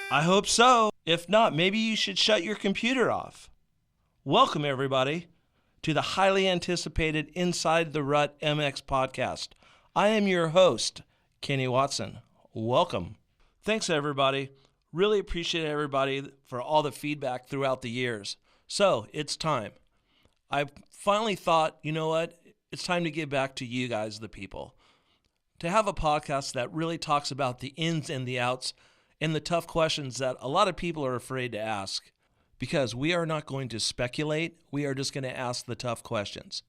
I hope so. If not, maybe you should shut your computer off. Welcome, everybody, to the highly anticipated Inside the RUT MX podcast. I am your host, Kenny Watson. Welcome. Thanks, everybody. Really appreciate everybody for all the feedback throughout the years. So, it's time. I finally thought, you know what? It's time to give back to you guys, the people. To have a podcast that really talks about the ins and the outs and the tough questions that a lot of people are afraid to ask. Because we are not going to speculate, we are just going to ask the tough questions.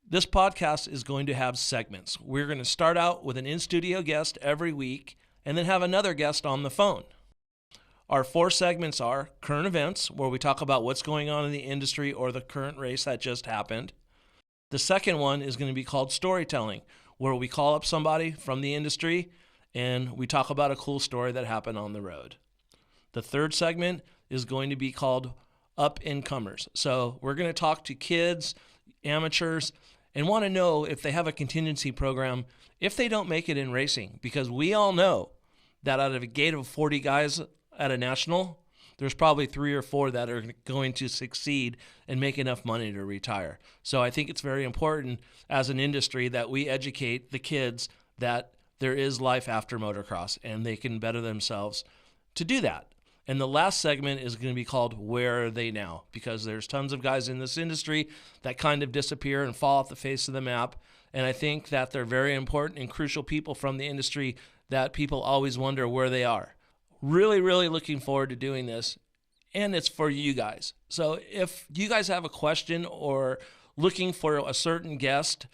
This podcast is going to have segments. We're going to start out with an in-studio guest every week and then have another guest on the phone. Our 4 segments are current events, where we talk about what's going on in the industry or the current race that just happened. The second one is going to be called storytelling, where we call up somebody from the industry and we talk about a cool story that happened on the road. The third segment is going to be called up-and-comers. So we're going to talk to kids, amateurs, and want to know if they have a contingency program if they don't make it in racing. Because we all know that out of a gate of 40 guys at a national, there's probably 3 or 4 that are going to succeed and make enough money to retire. So I think it's very important as an industry that we educate the kids that there is life after motocross and they can better themselves to do that. And the last segment is going to be called Where Are They Now? Because there's tons of guys in this industry that kind of disappear and fall off the face of the map. And I think that they're very important and crucial people from the industry that people always wonder where they are. Really, really looking forward to doing this. And it's for you guys. So if you guys have a question or looking for a certain guest,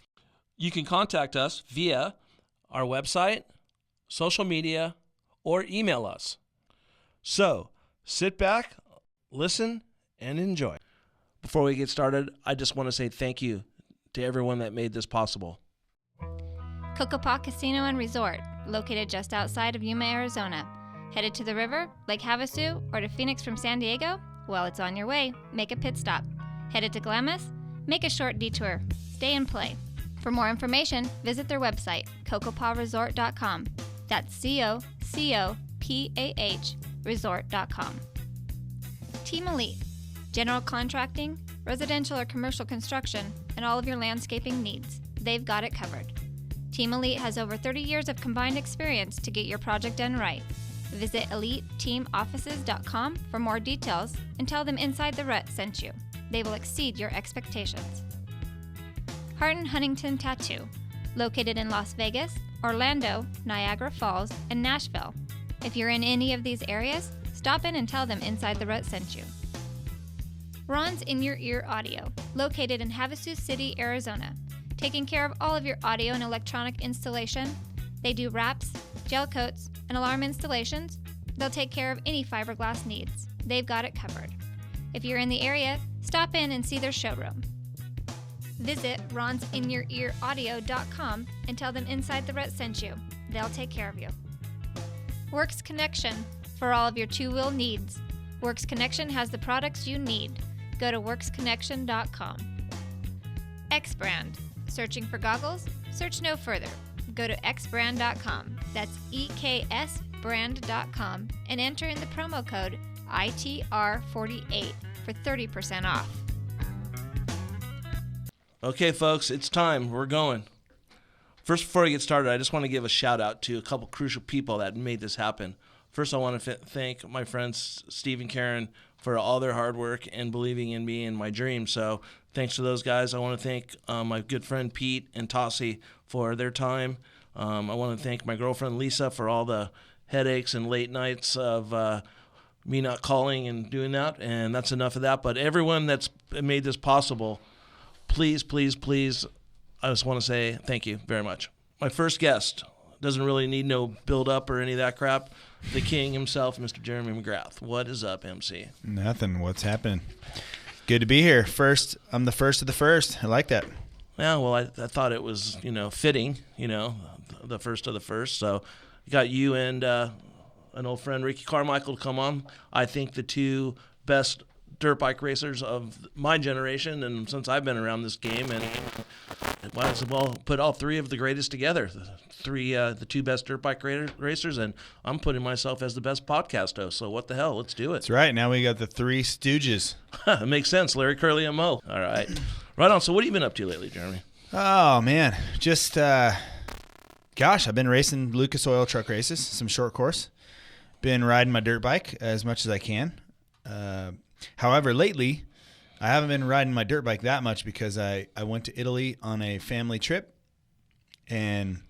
you can contact us via our website, social media, or email us. So sit back, listen, and enjoy. Before we get started, I just want to say thank you to everyone that made this possible. Cocopah Casino and Resort, located just outside of Yuma, Arizona. Headed to the river, Lake Havasu, or to Phoenix from San Diego? Well, it's on your way. Make a pit stop. Headed to Glamis? Make a short detour. Stay and play. For more information, visit their website, cocopahresort.com. That's COCOPAH resort.com. Team Elite, general contracting, residential or commercial construction, and all of your landscaping needs. They've got it covered. Team Elite has over 30 years of combined experience to get your project done right. Visit EliteTeamOffices.com for more details and tell them Inside the RUT sent you. They will exceed your expectations. Hart & Huntington Tattoo, located in Las Vegas, Orlando, Niagara Falls, and Nashville. If you're in any of these areas, stop in and tell them Inside the RUT sent you. Ron's In Your Ear Audio, located in Havasu City, Arizona. Taking care of all of your audio and electronic installation. They do wraps, gel coats, and alarm installations. They'll take care of any fiberglass needs. They've got it covered. If you're in the area, stop in and see their showroom. Visit ronsinyourearaudio.com and tell them Inside the RUT sent you. They'll take care of you. Works Connection, for all of your two-wheel needs. Works Connection has the products you need. Go to worksconnection.com. X-Brand, searching for goggles? Search no further. Go to xbrand.com. That's EKSbrand.com and enter in the promo code ITR48 for 30% off. Okay, folks, it's time. We're going. First, before I get started, I just want to give a shout out to a couple crucial people that made this happen. First, I want to thank my friends Steve and Karen for all their hard work and believing in me and my dream. So thanks to those guys. I want to thank my good friend Pete and Tossie for their time. I want to thank my girlfriend Lisa for all the headaches and late nights of me not calling and doing that. And that's enough of that. But everyone that's made this possible, please, please, please, I just want to say thank you very much. My first guest doesn't really need no build-up or any of that crap. The king himself, Mr. Jeremy McGrath. What is up, MC? Nothing. What's happening? Good to be here. First, I'm the first of the first. I like that. Yeah, well, I thought it was, fitting, the first of the first. So got you and an old friend, Ricky Carmichael, to come on. I think the two best dirt bike racers of my generation, and since I've been around this game, and Might as well put all three of the greatest together. The two best dirt bike racers, and I'm putting myself as the best podcast host. So what the hell? Let's do it. That's right. Now we got the three stooges. It makes sense. Larry, Curly, and Mo. All right. Right on. So what have you been up to lately, Jeremy? Oh, man. Just, I've been racing Lucas Oil truck races, some short course. Been riding my dirt bike as much as I can. However, lately, I haven't been riding my dirt bike that much because I went to Italy on a family trip, and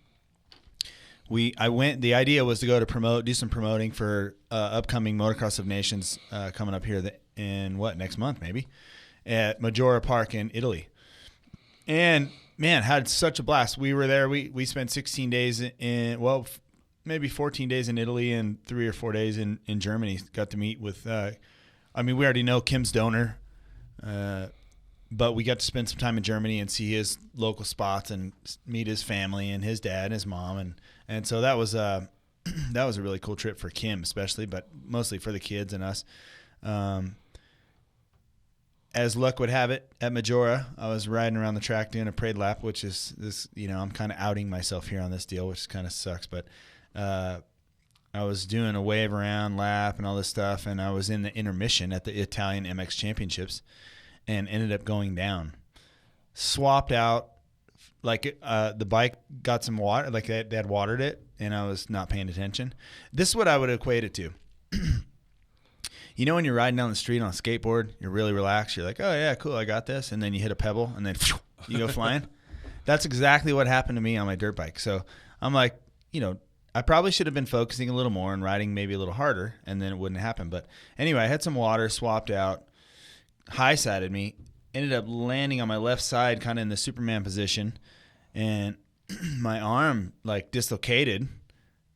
the idea was to go to do some promoting for upcoming Motocross of Nations coming up here in next month maybe, at Maggiore Park in Italy. And man, had such a blast. We were there. We spent 16 days maybe 14 days in Italy and 3 or 4 days in Germany. Got to meet with, we already know Kim's donor, but we got to spend some time in Germany and see his local spots and meet his family and his dad and his mom. And so that was a really cool trip for Kim especially, but mostly for the kids and us. As luck would have it, at Maggiore, I was riding around the track doing a parade lap, which is this, I'm kind of outing myself here on this deal, which kind of sucks. But I was doing a wave around lap and all this stuff, and I was in the intermission at the Italian MX Championships and ended up going down. Swapped out, the bike got some water, like they had watered it, and I was not paying attention. This is what I would equate it to. When you're riding down the street on a skateboard, you're really relaxed. You're like, oh, yeah, cool, I got this. And then you hit a pebble, and then you go flying. That's exactly what happened to me on my dirt bike. So I'm like, I probably should have been focusing a little more and riding maybe a little harder, and then it wouldn't happen. But anyway, I had some water, swapped out, high-sided me, ended up landing on my left side kind of in the Superman position, and my arm, dislocated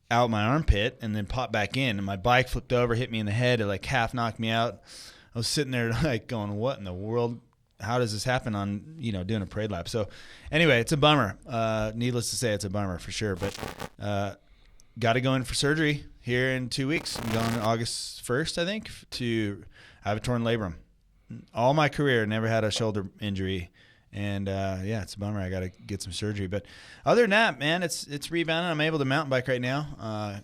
out my armpit and then popped back in, and my bike flipped over, hit me in the head. It half knocked me out. I was sitting there going, what in the world? How does this happen on, doing a parade lap? So anyway, it's a bummer. Needless to say, it's a bummer for sure. But got to go in for surgery here in 2 weeks. I'm going August 1st, I think, I have a torn labrum. All my career, never had a shoulder injury. And, it's a bummer. I got to get some surgery. But other than that, man, it's rebounding. I'm able to mountain bike right now.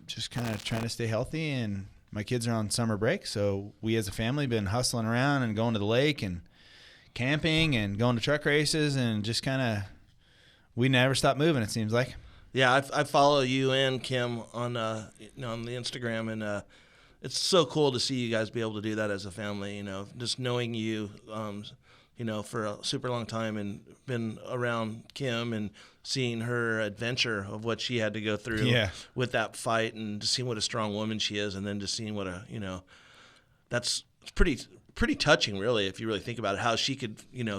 Just kind of trying to stay healthy. And my kids are on summer break. So we as a family been hustling around and going to the lake and camping and going to truck races and just kind of we never stop moving, it seems like. Yeah, I follow you and Kim on the Instagram, and it's so cool to see you guys be able to do that as a family. Just knowing you, for a super long time, and been around Kim and seeing her adventure of what she had to go through with that fight, and just seeing what a strong woman she is, and then just seeing what that's pretty touching, really, if you really think about it, how she could,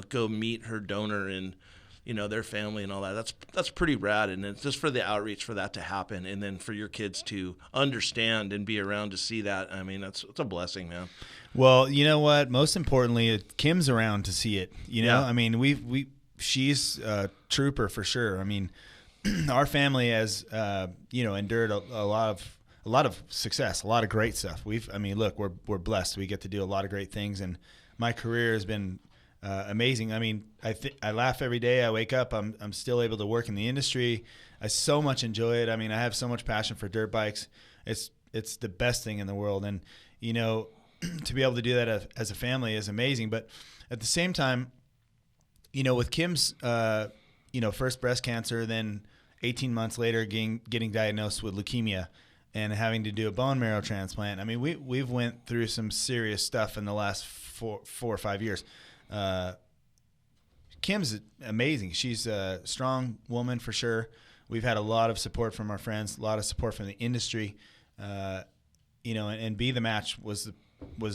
go meet her donor and, their family and all that. That's pretty rad. And it's just for the outreach for that to happen, and then for your kids to understand and be around to see that. I mean, it's a blessing, man. Well, you know what? Most importantly, Kim's around to see it. I mean, she's a trooper for sure. I mean, our family has, endured a lot of success, a lot of great stuff. Look, we're blessed. We get to do a lot of great things, and my career has been amazing. I mean, I laugh every day. I wake up. I'm still able to work in the industry. I so much enjoy it. I mean, I have so much passion for dirt bikes. It's the best thing in the world, and to be able to do that as a family is amazing. But at the same time, with Kim's first breast cancer, then 18 months later getting diagnosed with leukemia and having to do a bone marrow transplant. I mean, we've went through some serious stuff in the last 4 or 5 years. Kim's amazing. She's a strong woman for sure. We've had a lot of support from our friends, a lot of support from the industry. And Be the Match was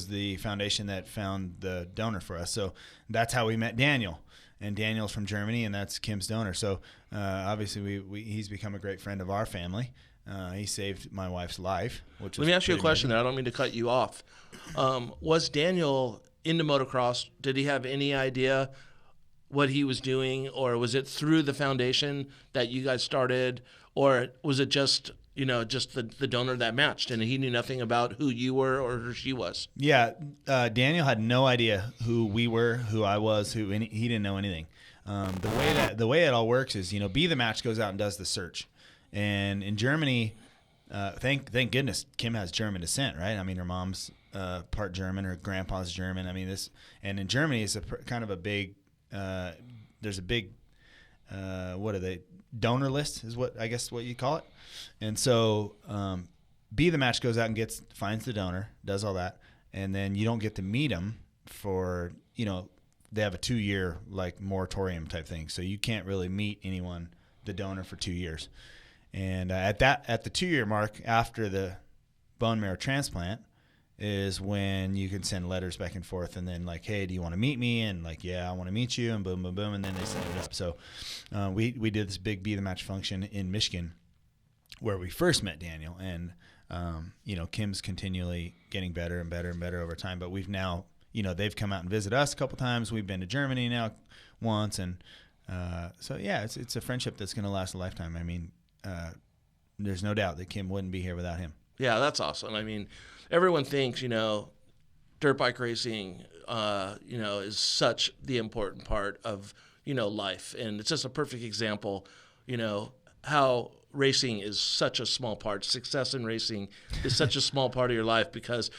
the foundation that found the donor for us. So that's how we met Daniel. And Daniel's from Germany, and that's Kim's donor. So obviously he's become a great friend of our family. He saved my wife's life. Let me ask you a question there. I don't mean to cut you off. Was Daniel into motocross? Did he have any idea what he was doing, or was it through the foundation that you guys started, or was it just the donor that matched, and he knew nothing about who you were or who she was? Yeah, Daniel had no idea who we were, who I was, he didn't know anything. the way it all works is, Be the Match goes out and does the search. And in Germany, thank goodness Kim has German descent, right? I mean, her mom's part German, her grandpa's German. I mean, and in Germany, it's kind of a big, there's a big, what are they? Donor list is what you call it. And so, Be the Match goes out and finds the donor, does all that. And then you don't get to meet them for, they have a 2-year like moratorium type thing. So you can't really meet anyone, the donor, for 2 years. And at the 2-year mark after the bone marrow transplant is when you can send letters back and forth, and then like, hey, do you want to meet me? And like, yeah, I want to meet you, and boom, boom, boom, and then they send it up. So we did this big Be the Match function in Michigan where we first met Daniel, and Kim's continually getting better and better and better over time. But we've now, they've come out and visit us a couple times. We've been to Germany now once, and so yeah, it's a friendship that's going to last a lifetime. I mean, there's no doubt that Kim wouldn't be here without him. Yeah, that's awesome. I mean, everyone thinks, dirt bike racing, is such the important part of, life. And it's just a perfect example, how racing is such a small part. Success in racing is such a small part of your life because,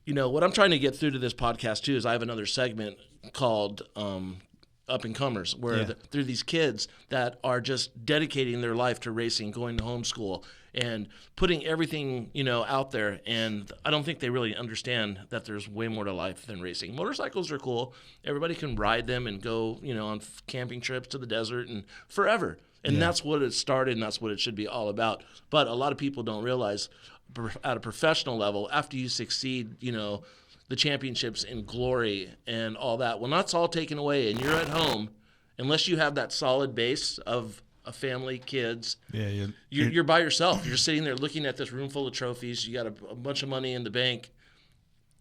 what I'm trying to get through to this podcast too is I have another segment called Up and Comers, where they're these kids that are just dedicating their life to racing, going to homeschool, and putting everything, out there. And I don't think they really understand that there's way more to life than racing. Motorcycles are cool. Everybody can ride them and go, on camping trips to the desert and forever. And that's what it started, and that's what it should be all about. But a lot of people don't realize at a professional level, after you succeed, the championships in glory and all that, when that's all taken away and you're at home, unless you have that solid base of a family, kids, you're by yourself. You're sitting there looking at this room full of trophies. You got a bunch of money in the bank.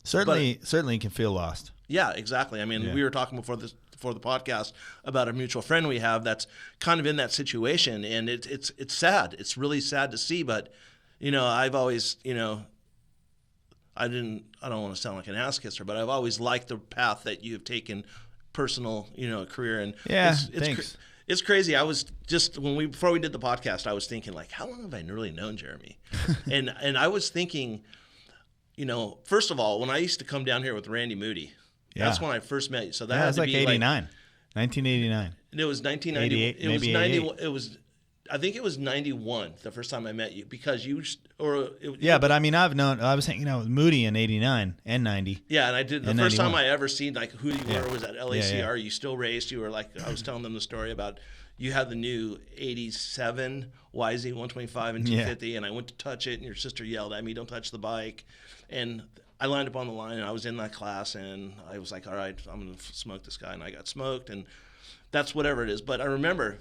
Certainly you can feel lost. Yeah, exactly. I mean, we were talking before the podcast about a mutual friend we have that's kind of in that situation, and it's sad. It's really sad to see, but I've always, I don't want to sound like an ass kisser, but I've always liked the path that you have taken, personal, career. And thanks. It's crazy. I was just before we did the podcast, I was thinking like, how long have I really known Jeremy? and I was thinking, first of all, when I used to come down here with Randy Moody, that's when I first met you. So that was like 89, 1989. And it was 1990. 88, it was maybe 90. 88. It was. I think it was 91 the first time I met you because but I mean, I was hanging out with Moody in 89 and 90. Yeah, and I did the first 91. time I ever seen like who you were was at LACR. Yeah. You still raced. You were like, I was telling them the story about you had the new 87 YZ 125 and 250, and I went to touch it, and your sister yelled at me, "Don't touch the bike," and I lined up on the line, and I was in that class, and I was like, all right, I'm going to smoke this guy, and I got smoked, and that's whatever it is. But I remember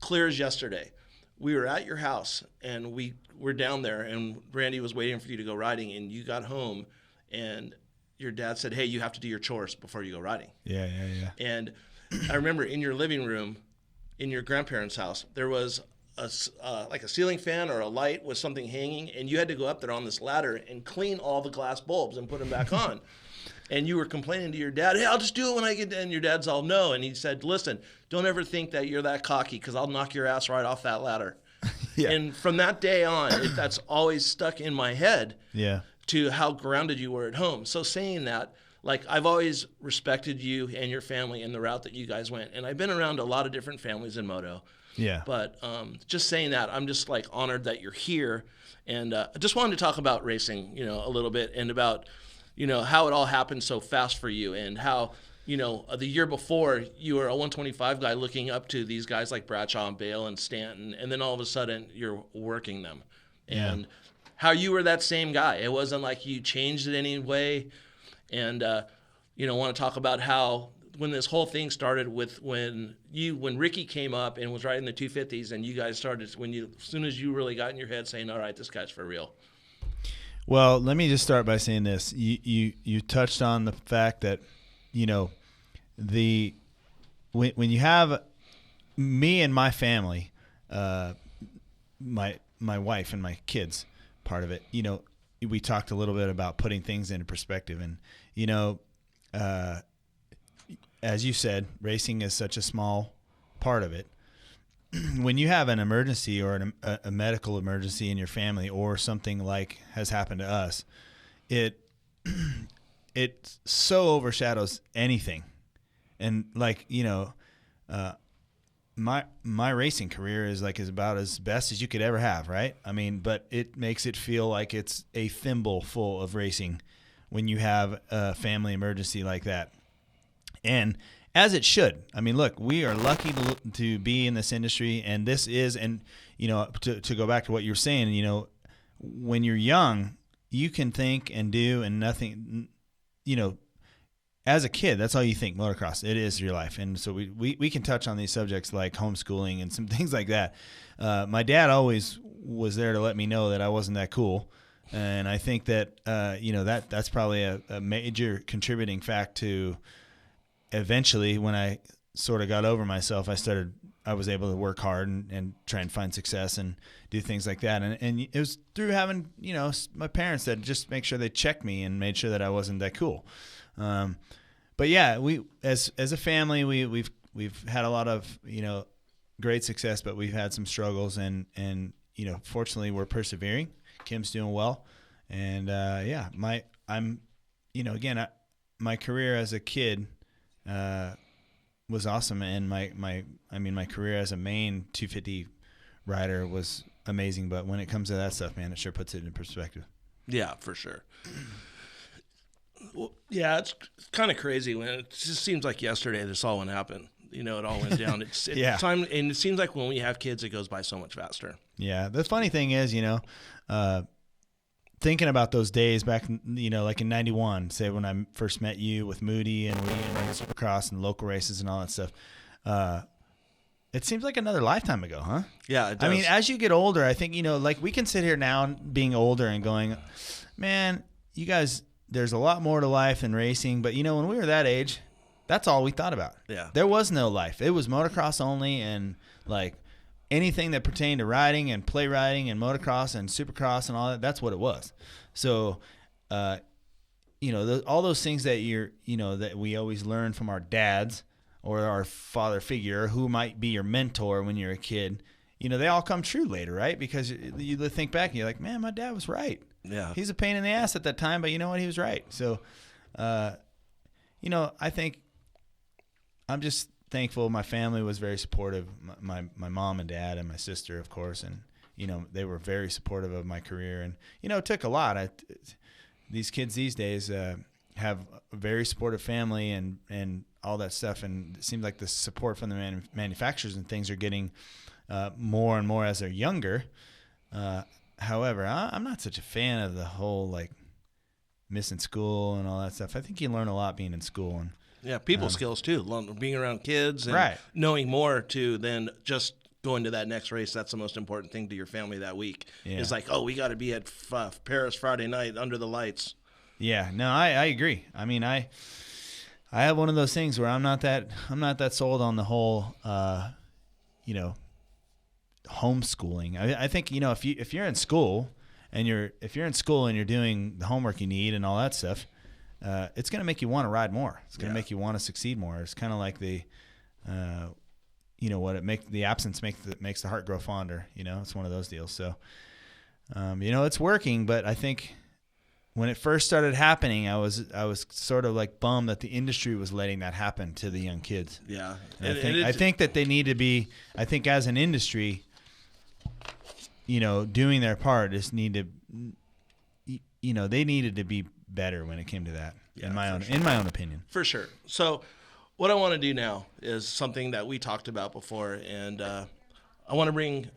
clear as yesterday. We were at your house, and we were down there, and Randy was waiting for you to go riding, and you got home, and your dad said, hey, you have to do your chores before you go riding. Yeah. And I remember in your living room, in your grandparents' house, there was like a ceiling fan or a light with something hanging, and you had to go up there on this ladder and clean all the glass bulbs and put them back on. And you were complaining to your dad, hey, I'll just do it when I get done. And your dad's all, no. And he said, listen, don't ever think that you're that cocky because I'll knock your ass right off that ladder. And from that day on, that's always stuck in my head to how grounded you were at home. So saying that, like I've always respected you and your family and the route that you guys went. And I've been around a lot of different families in moto. Yeah. But just saying that, I'm just like honored that you're here. And I just wanted to talk about racing, a little bit and about how it all happened so fast for you and how, the year before you were a 125 guy looking up to these guys like Bradshaw and Bale and Stanton, and then all of a sudden you're working them. And how you were that same guy. It wasn't like you changed it any way. And, want to talk about how when this whole thing started with when Ricky came up and was riding the 250s and you guys started, as soon as you really got in your head saying, all right, this guy's for real. Well, let me just start by saying this. You touched on the fact that, when you have me and my family, my wife and my kids, part of it, we talked a little bit about putting things into perspective. And, as you said, racing is such a small part of it. When you have an emergency or a medical emergency in your family, or something like has happened to us, it so overshadows anything. And like, my racing career is about as best as you could ever have, right? I mean, but it makes it feel like it's a thimble full of racing when you have a family emergency like that. And as it should. I mean, look, we are lucky to be in this industry, and this is, and to go back to what you were saying, when you're young, you can think and do and nothing, as a kid, that's all you think, motocross. It is your life. And so we can touch on these subjects like homeschooling and some things like that. My dad always was there to let me know that I wasn't that cool. And I think that, that's probably a major contributing fact to eventually when I sort of got over myself, I was able to work hard and try and find success and do things like that. And it was through having, my parents that just make sure they checked me and made sure that I wasn't that cool. But yeah, we as a family, we've had a lot of great success, but we've had some struggles, and fortunately we're persevering. Kim's doing well, and my career as a kid was awesome, and my career as a main 250 rider was amazing. But when it comes to that stuff, man, it sure puts it in perspective. Yeah, for sure. Well, yeah, it's kind of crazy when it just seems like yesterday this all went happen. It all went down. It's yeah. Time, and it seems like when we have kids, it goes by so much faster. Yeah, the funny thing is, thinking about those days back, like in '91, say when I first met you with Moody and we ran Supercross and local races and all that stuff. It seems like another lifetime ago, huh? Yeah, it does. I mean, as you get older, I think like we can sit here now being older and going, man, you guys. There's a lot more to life than racing, but when we were that age, that's all we thought about. Yeah. There was no life. It was motocross only, and like anything that pertained to riding and play riding and motocross and supercross and all that, that's what it was. So, all those things that that we always learn from our dads or our father figure, who might be your mentor when you're a kid, they all come true later, right? Because you think back and you're like, man, my dad was right. Yeah. He's a pain in the ass at that time, but you know what? He was right. So, I think I'm just thankful. My family was very supportive. My mom and dad and my sister, of course, and, they were very supportive of my career. And, it took a lot. These kids these days have a very supportive family and all that stuff. And it seems like the support from the manufacturers and things are getting more and more as they're younger. However, I'm not such a fan of the whole like missing school and all that stuff. I think you learn a lot being in school, and people skills too. Being around kids and right. knowing more too than just going to that next race. That's the most important thing to your family that week. Yeah. It's like, we got to be at Paris Friday night under the lights. Yeah, no, I agree. I mean, I have one of those things where I'm not that sold on the whole, homeschooling. I think if you're in school and you're doing the homework you need and all that stuff, it's going to make you want to ride more. It's going to make you want to succeed more. It's kind of like the the absence makes the heart grow fonder. It's one of those deals. So it's working, but I think when it first started happening, I was sort of like bummed that the industry was letting that happen to the young kids. Yeah, I think that they need to be. I think as an industry, doing their part, they needed to be better when it came to that. Yeah, in my own opinion. For sure. So, what I want to do now is something that we talked about before, and I want to bring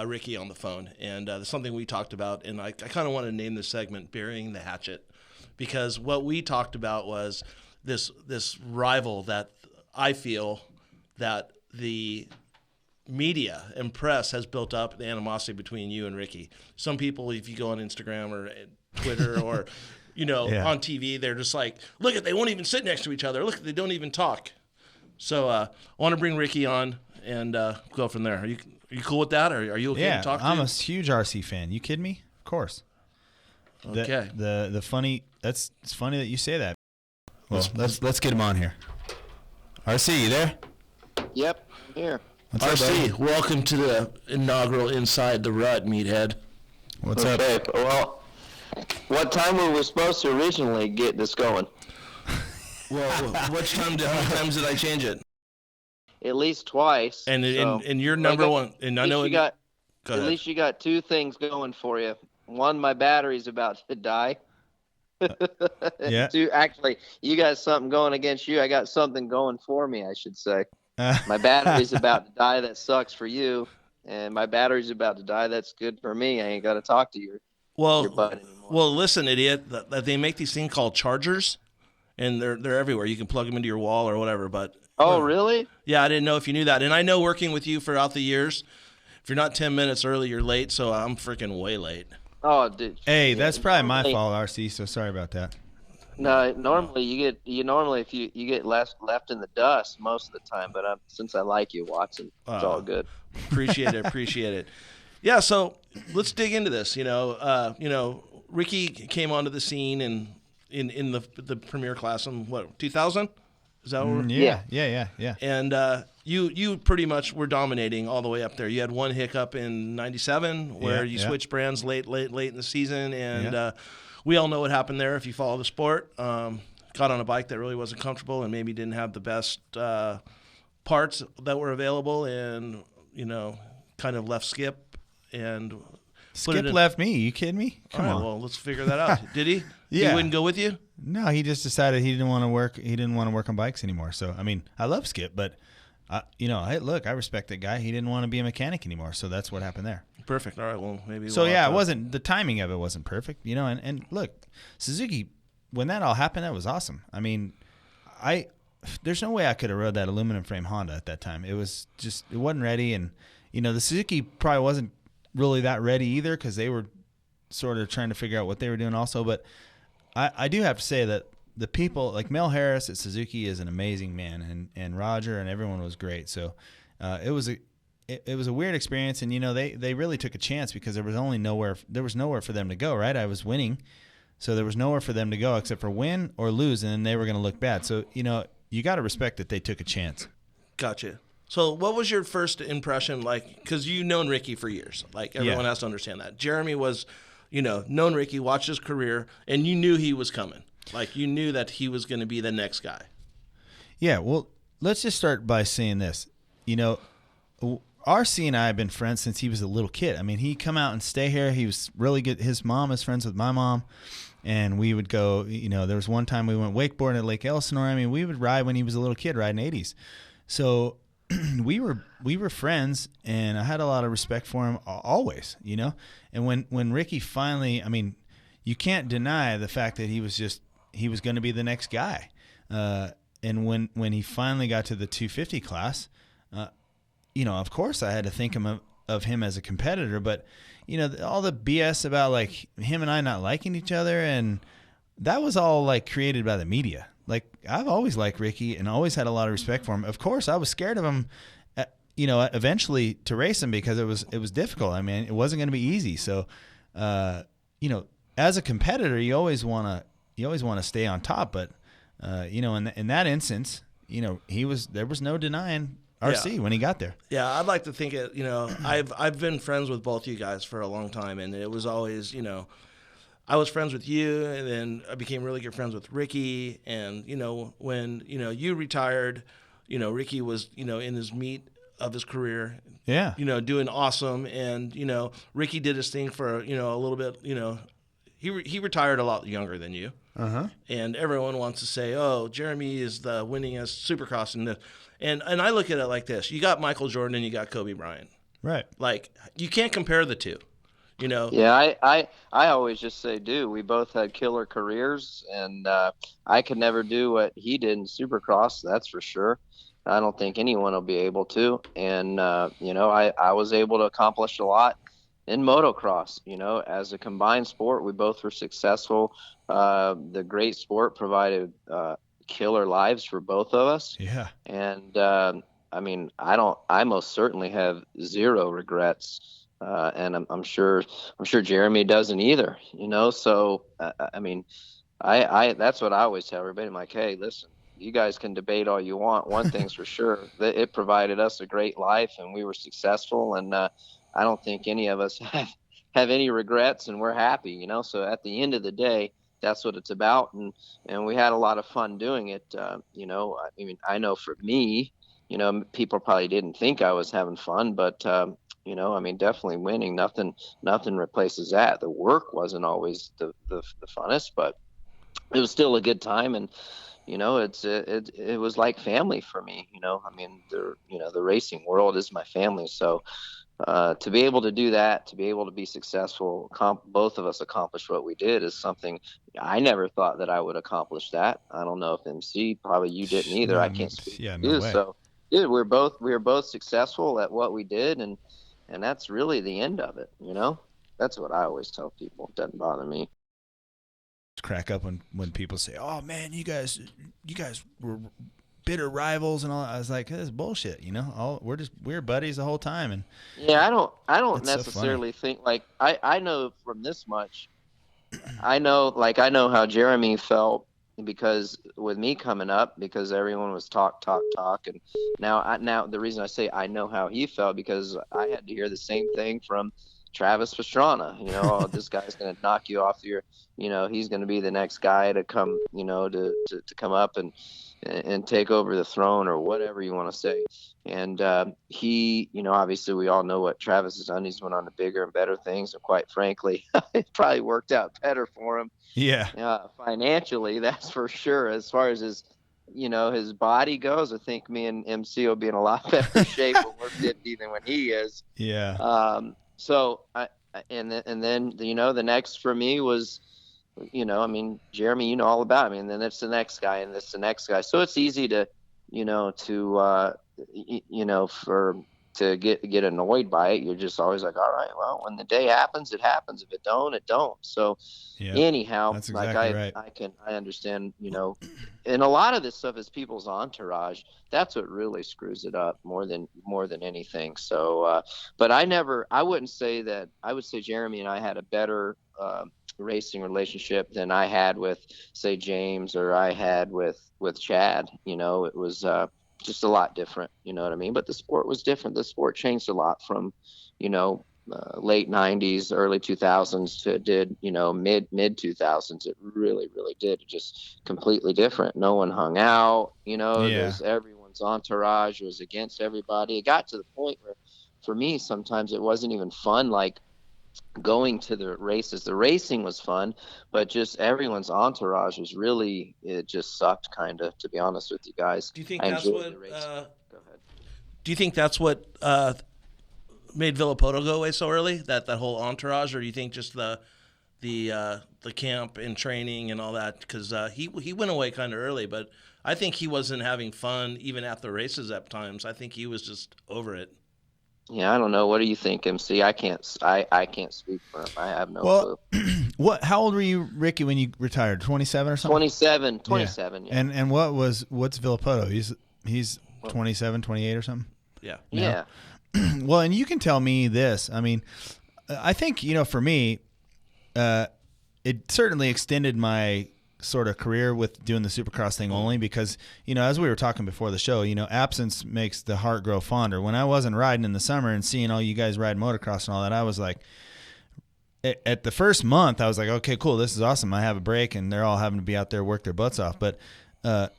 Ricky on the phone, and there's something we talked about, and I kind of want to name this segment "Burying the Hatchet," because what we talked about was this rival that I feel that the media and press has built up the animosity between you and Ricky. Some people, if you go on Instagram or Twitter or on TV, they're just like, look they won't even sit next to each other. Look, they don't even talk. So I want to bring Ricky on and go from there. Are you cool with that? Or are you okay to talk to I'm a huge RC fan. You kidding me? Of course. Okay. It's funny that you say that. Well, let's get him on here. RC, you there? Yep, I'm here. What's up, RC, buddy? welcome to the inaugural Inside the Rut, meathead. What's Okay, up? well, what time were we supposed to originally get this going? Well, how many times did I change it? At least twice. And so- you're number one. And I know you got, go at ahead. least you got two things going for you. One, my battery's about to die. Yeah. Two, actually, you got something going against you. I got something going for me, I should say. My battery's about to die. That sucks for you. And my battery's about to die. That's good for me. I ain't got to talk to your butt anymore. Well, listen, idiot. They make these things called chargers, and they're everywhere. You can plug them into your wall or whatever. But Oh, really? yeah, I didn't know if you knew that. And I know working with you throughout the years, if you're not 10 minutes early, you're late. So I'm freaking way late. Oh, dude. Hey, that's probably my Normally- fault, RC, so sorry about that. No, normally if you get left in the dust most of the time, but since I like you, Watson, it's all good. Appreciate it. Yeah, so let's dig into this. Ricky came onto the scene in the premier class in what, 2000? Is that what Yeah. And you pretty much were dominating all the way up there. You had one hiccup in '97 where you switched brands late in the season, and we all know what happened there. If you follow the sport, got on a bike that really wasn't comfortable and maybe didn't have the best parts that were available, and kind of left Skip and Skip left me. You kidding me? Come on. Well, let's figure that out. Did he? Yeah. He wouldn't go with you? No, he just decided he didn't want to work. He didn't want to work on bikes anymore. So, I mean, I love Skip, but I respect that guy. He didn't want to be a mechanic anymore. So that's what happened there. Perfect. All right. Well, maybe. So we'll have yeah, to- it wasn't, the timing of it wasn't perfect, and look, Suzuki, when that all happened, that was awesome. I mean, there's no way I could have rode that aluminum frame Honda at that time. It wasn't ready. And, the Suzuki probably wasn't really that ready either, because they were sort of trying to figure out what they were doing also. But I do have to say that the people like Mel Harris at Suzuki is an amazing man, and Roger and everyone was great. So it was a weird experience, and they really took a chance, because there was nowhere for them to go, right? I was winning, so there was nowhere for them to go except for win or lose, and then they were going to look bad. So you got to respect that they took a chance. Gotcha. So what was your first impression like? Because you've known Ricky for years. Like, everyone has to understand that. Jeremy was, known Ricky, watched his career, and you knew he was coming. Like, you knew that he was going to be the next guy. Yeah, well, let's just start by saying this. RC and I have been friends since he was a little kid. I mean, he'd come out and stay here. He was really good. His mom is friends with my mom, and we would go, there was one time we went wakeboarding at Lake Elsinore. I mean, we would ride when he was a little kid, riding 80s. So we were friends, and I had a lot of respect for him always, And when Ricky finally, I mean, you can't deny the fact that he was going to be the next guy. And when he finally got to the 250 class, of course I had to think of him as a competitor, but all the BS about like him and I not liking each other, and that was all like created by the media. Like, I've always liked Ricky and always had a lot of respect for him. Of course, I was scared of him, eventually to race him, because it was difficult. I mean, it wasn't going to be easy. So, as a competitor, you always want to stay on top. But, in that instance, there was no denying RC when he got there. Yeah, I'd like to think it. I've been friends with both you guys for a long time, and it was always, I was friends with you, and then I became really good friends with Ricky. And when you retired, Ricky was in his meat of his career. Yeah. Doing awesome, and Ricky did his thing for a little bit. He retired a lot younger than you. And everyone wants to say, "Oh, Jeremy is the winningest Supercross," and I look at it like this: you got Michael Jordan and you got Kobe Bryant. Right. Like, you can't compare the two. Yeah, I always just say, dude, we both had killer careers, and I could never do what he did in Supercross, that's for sure. I don't think anyone will be able to. And, I was able to accomplish a lot in motocross. As a combined sport, we both were successful. The great sport provided killer lives for both of us. Yeah. And, I most certainly have zero regrets. And I'm sure Jeremy doesn't either, So, I that's what I always tell everybody. I'm like, hey, listen, you guys can debate all you want. One thing's for sure, that it provided us a great life, and we were successful. And I don't think any of us have any regrets, and we're happy, you know. So at the end of the day, that's what it's about. And we had a lot of fun doing it. You know, I mean, I know for me, you know, people probably didn't think I was having fun, but you know, I mean, definitely winning. Nothing replaces that. The work wasn't always the funnest, but it was still a good time. And you know, it was like family for me. You know, I mean, the racing world is my family. So to be able to do that, to be able to be successful, both of us accomplished what we did, is something I never thought that I would accomplish. That I don't know if MC, probably you didn't either. I can't speak. Yeah, for no you. way. So yeah, we were both successful at what we did, and that's really the end of it. You know, that's what I always tell people. It doesn't bother me. Crack up when people say, "Oh man, you guys were bitter rivals and all." I was like, "That's bullshit," you know. We're buddies the whole time. And yeah, I don't so necessarily think, like, I know from this much. I know how Jeremy felt, because with me coming up, because everyone was talk, and now the reason I say I know how he felt, because I had to hear the same thing from Travis Pastrana. You know, oh, this guy's going to knock you off your, you know, he's going to be the next guy to come, you know, to come up and take over the throne, or whatever you want to say. And he, you know, obviously we all know what Travis has done. He's went on to bigger and better things, and quite frankly, it probably worked out better for him. Yeah. Financially, that's for sure. As far as his, you know, his body goes, I think me and MC will be in a lot better shape when we're 50 than when he is. Yeah. So and then you know, the next for me was, you know, I mean, Jeremy, you know all about me, and then it's the next guy, and it's the next guy. So it's easy to, you know, to get annoyed by it. You're just always like, all right, well, when the day happens, it happens. If it don't, it don't. So anyhow, that's exactly like right. I understand, you know, and a lot of this stuff is people's entourage. That's what really screws it up more than anything. So, but I wouldn't say that. I would say Jeremy and I had a better racing relationship than I had with, say, James, or I had with Chad. You know, it was just a lot different, you know what I mean? But the sport was different. The sport changed a lot from, you know, late 90s, early 2000s to it did, you know, mid 2000s. It really, really did. It just completely different. No one hung out, you know, everyone's entourage was against everybody. It got to the point where, for me, sometimes it wasn't even fun, like going to the races. The racing was fun, but just everyone's entourage was really, it just sucked, kind of, to be honest with you guys. Do you think that's what Go ahead. do you think that's what made Villapoto go away so early, that whole entourage, or do you think just the camp and training and all that? Because he went away kind of early, but I think he wasn't having fun even at the races at times. I think he was just over it. Yeah, I don't know. What do you think, MC? I can't speak for him. I have no clue. How old were you, Ricky, when you retired? 27 or something? 27. Yeah. And what's Villapoto? He's 27, 28 or something? Yeah. No? Yeah. Well, and you can tell me this. I mean, I think, you know, for me, it certainly extended my sort of career with doing the Supercross thing only because, you know, as we were talking before the show, you know, absence makes the heart grow fonder. When I wasn't riding in the summer and seeing all you guys ride motocross and all that, I was like, at the first month, I was like, okay, cool, this is awesome. I have a break, and they're all having to be out there, work their butts off. But,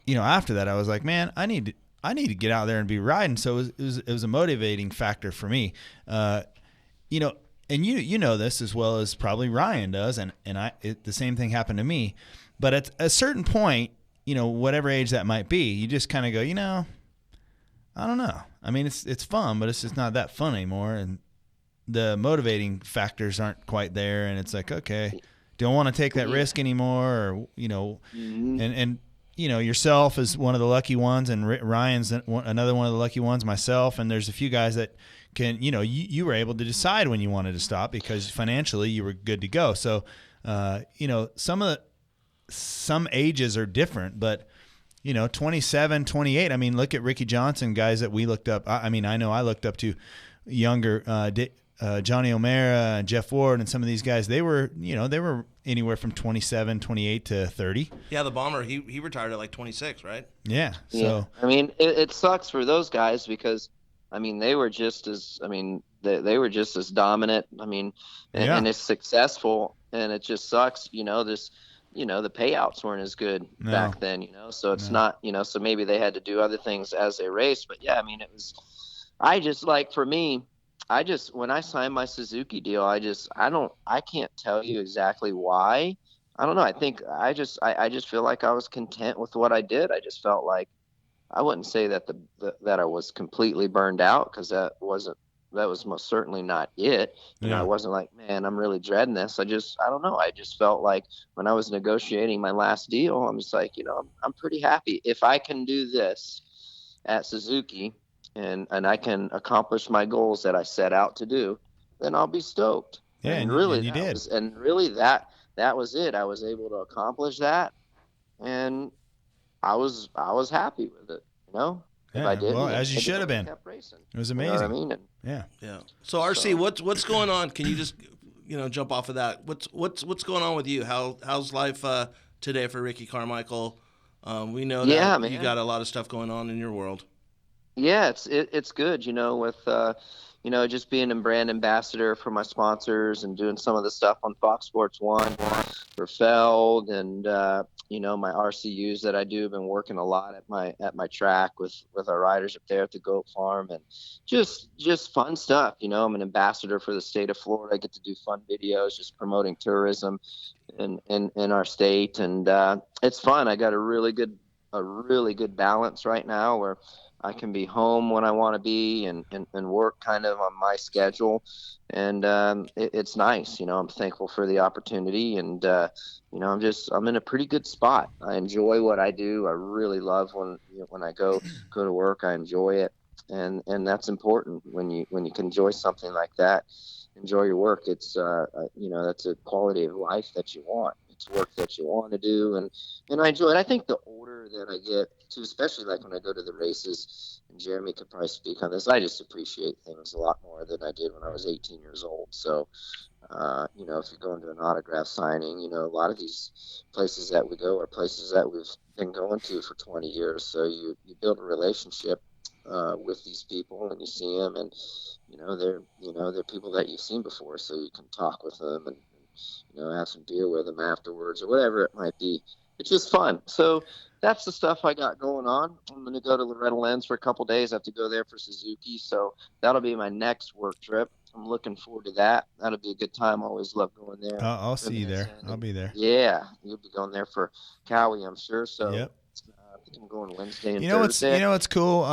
you know, after that, I was like, man, I need to get out there and be riding. So it was a motivating factor for me. You know, and you know this as well as probably Ryan does, and the same thing happened to me. But at a certain point, you know, whatever age that might be, you just kind of go, you know, I don't know. I mean, it's fun, but it's just not that fun anymore, and the motivating factors aren't quite there. And it's like, okay, don't want to take that risk anymore, or, you know, and you know, yourself is one of the lucky ones, and Ryan's another one of the lucky ones, myself, and there's a few guys that can, you know, you were able to decide when you wanted to stop because financially you were good to go. So, you know, some ages are different, but, you know, 27, 28, I mean, look at Ricky Johnson, guys that we looked up. I mean, I know I looked up to younger, Johnny O'Mara and Jeff Ward and some of these guys, they were anywhere from 27, 28 to 30. Yeah, the bomber, he retired at like 26, right? Yeah. So Yeah. I mean, it sucks for those guys because, I mean, they were just as dominant. I mean, and it's successful, and it just sucks. The payouts weren't as good back then. So it's not. So maybe they had to do other things as they raced. But yeah, I mean, it was. I just like for me. When I signed my Suzuki deal, I can't tell you exactly why. I don't know. I think I just feel like I was content with what I did. I just felt like I wouldn't say that that I was completely burned out, because that was most certainly not it. I wasn't like, man, I'm really dreading this. I don't know. I just felt like when I was negotiating my last deal, I'm just like, I'm pretty happy if I can do this at Suzuki. And I can accomplish my goals that I set out to do, then I'll be stoked. Yeah, and really, you did. That was it. I was able to accomplish that, and I was happy with it. Yeah, if I did, well, as you should have been. Kept racing. It was amazing. You know what I mean? Yeah. So RC, what's going on? Can you just jump off of that? What's going on with you? How's life today for Ricky Carmichael? We know that you got a lot of stuff going on in your world. Yeah, it's good, with just being a brand ambassador for my sponsors and doing some of the stuff on Fox Sports 1 for Feld and my RCUs that I do. I've been working a lot at my track with our riders up there at the Goat Farm, and just fun stuff. I'm an ambassador for the state of Florida. I get to do fun videos just promoting tourism in our state, and it's fun. I got a really good balance right now where I can be home when I want to be and work kind of on my schedule. And it's nice. I'm thankful for the opportunity. And, I'm in a pretty good spot. I enjoy what I do. I really love when I go to work. I enjoy it. And that's important when you can enjoy something like that. Enjoy your work. It's, that's a quality of life that you want. It's work that you want to do, and I enjoy it. I think the older that I get, too, especially like when I go to the races, and Jeremy could probably speak on this, I just appreciate things a lot more than I did when I was 18 years old. So, if you're going to an autograph signing, a lot of these places that we go are places that we've been going to for 20 years. So you build a relationship with these people, and you see them, and they're people that you've seen before, so you can talk with them and have some beer with them afterwards or whatever it might be. It's just fun. So that's the stuff I got going on. I'm going to go to Loretta Lynn's for a couple days. I have to go there for Suzuki, so that'll be my next work trip. I'm looking forward to that. That'll be a good time. I always love going there. I'll see you there. I'll be there. Yeah, you'll be going there for Cowie, I'm sure. So yep. I think I'm going Wednesday and Thursday. What's cool?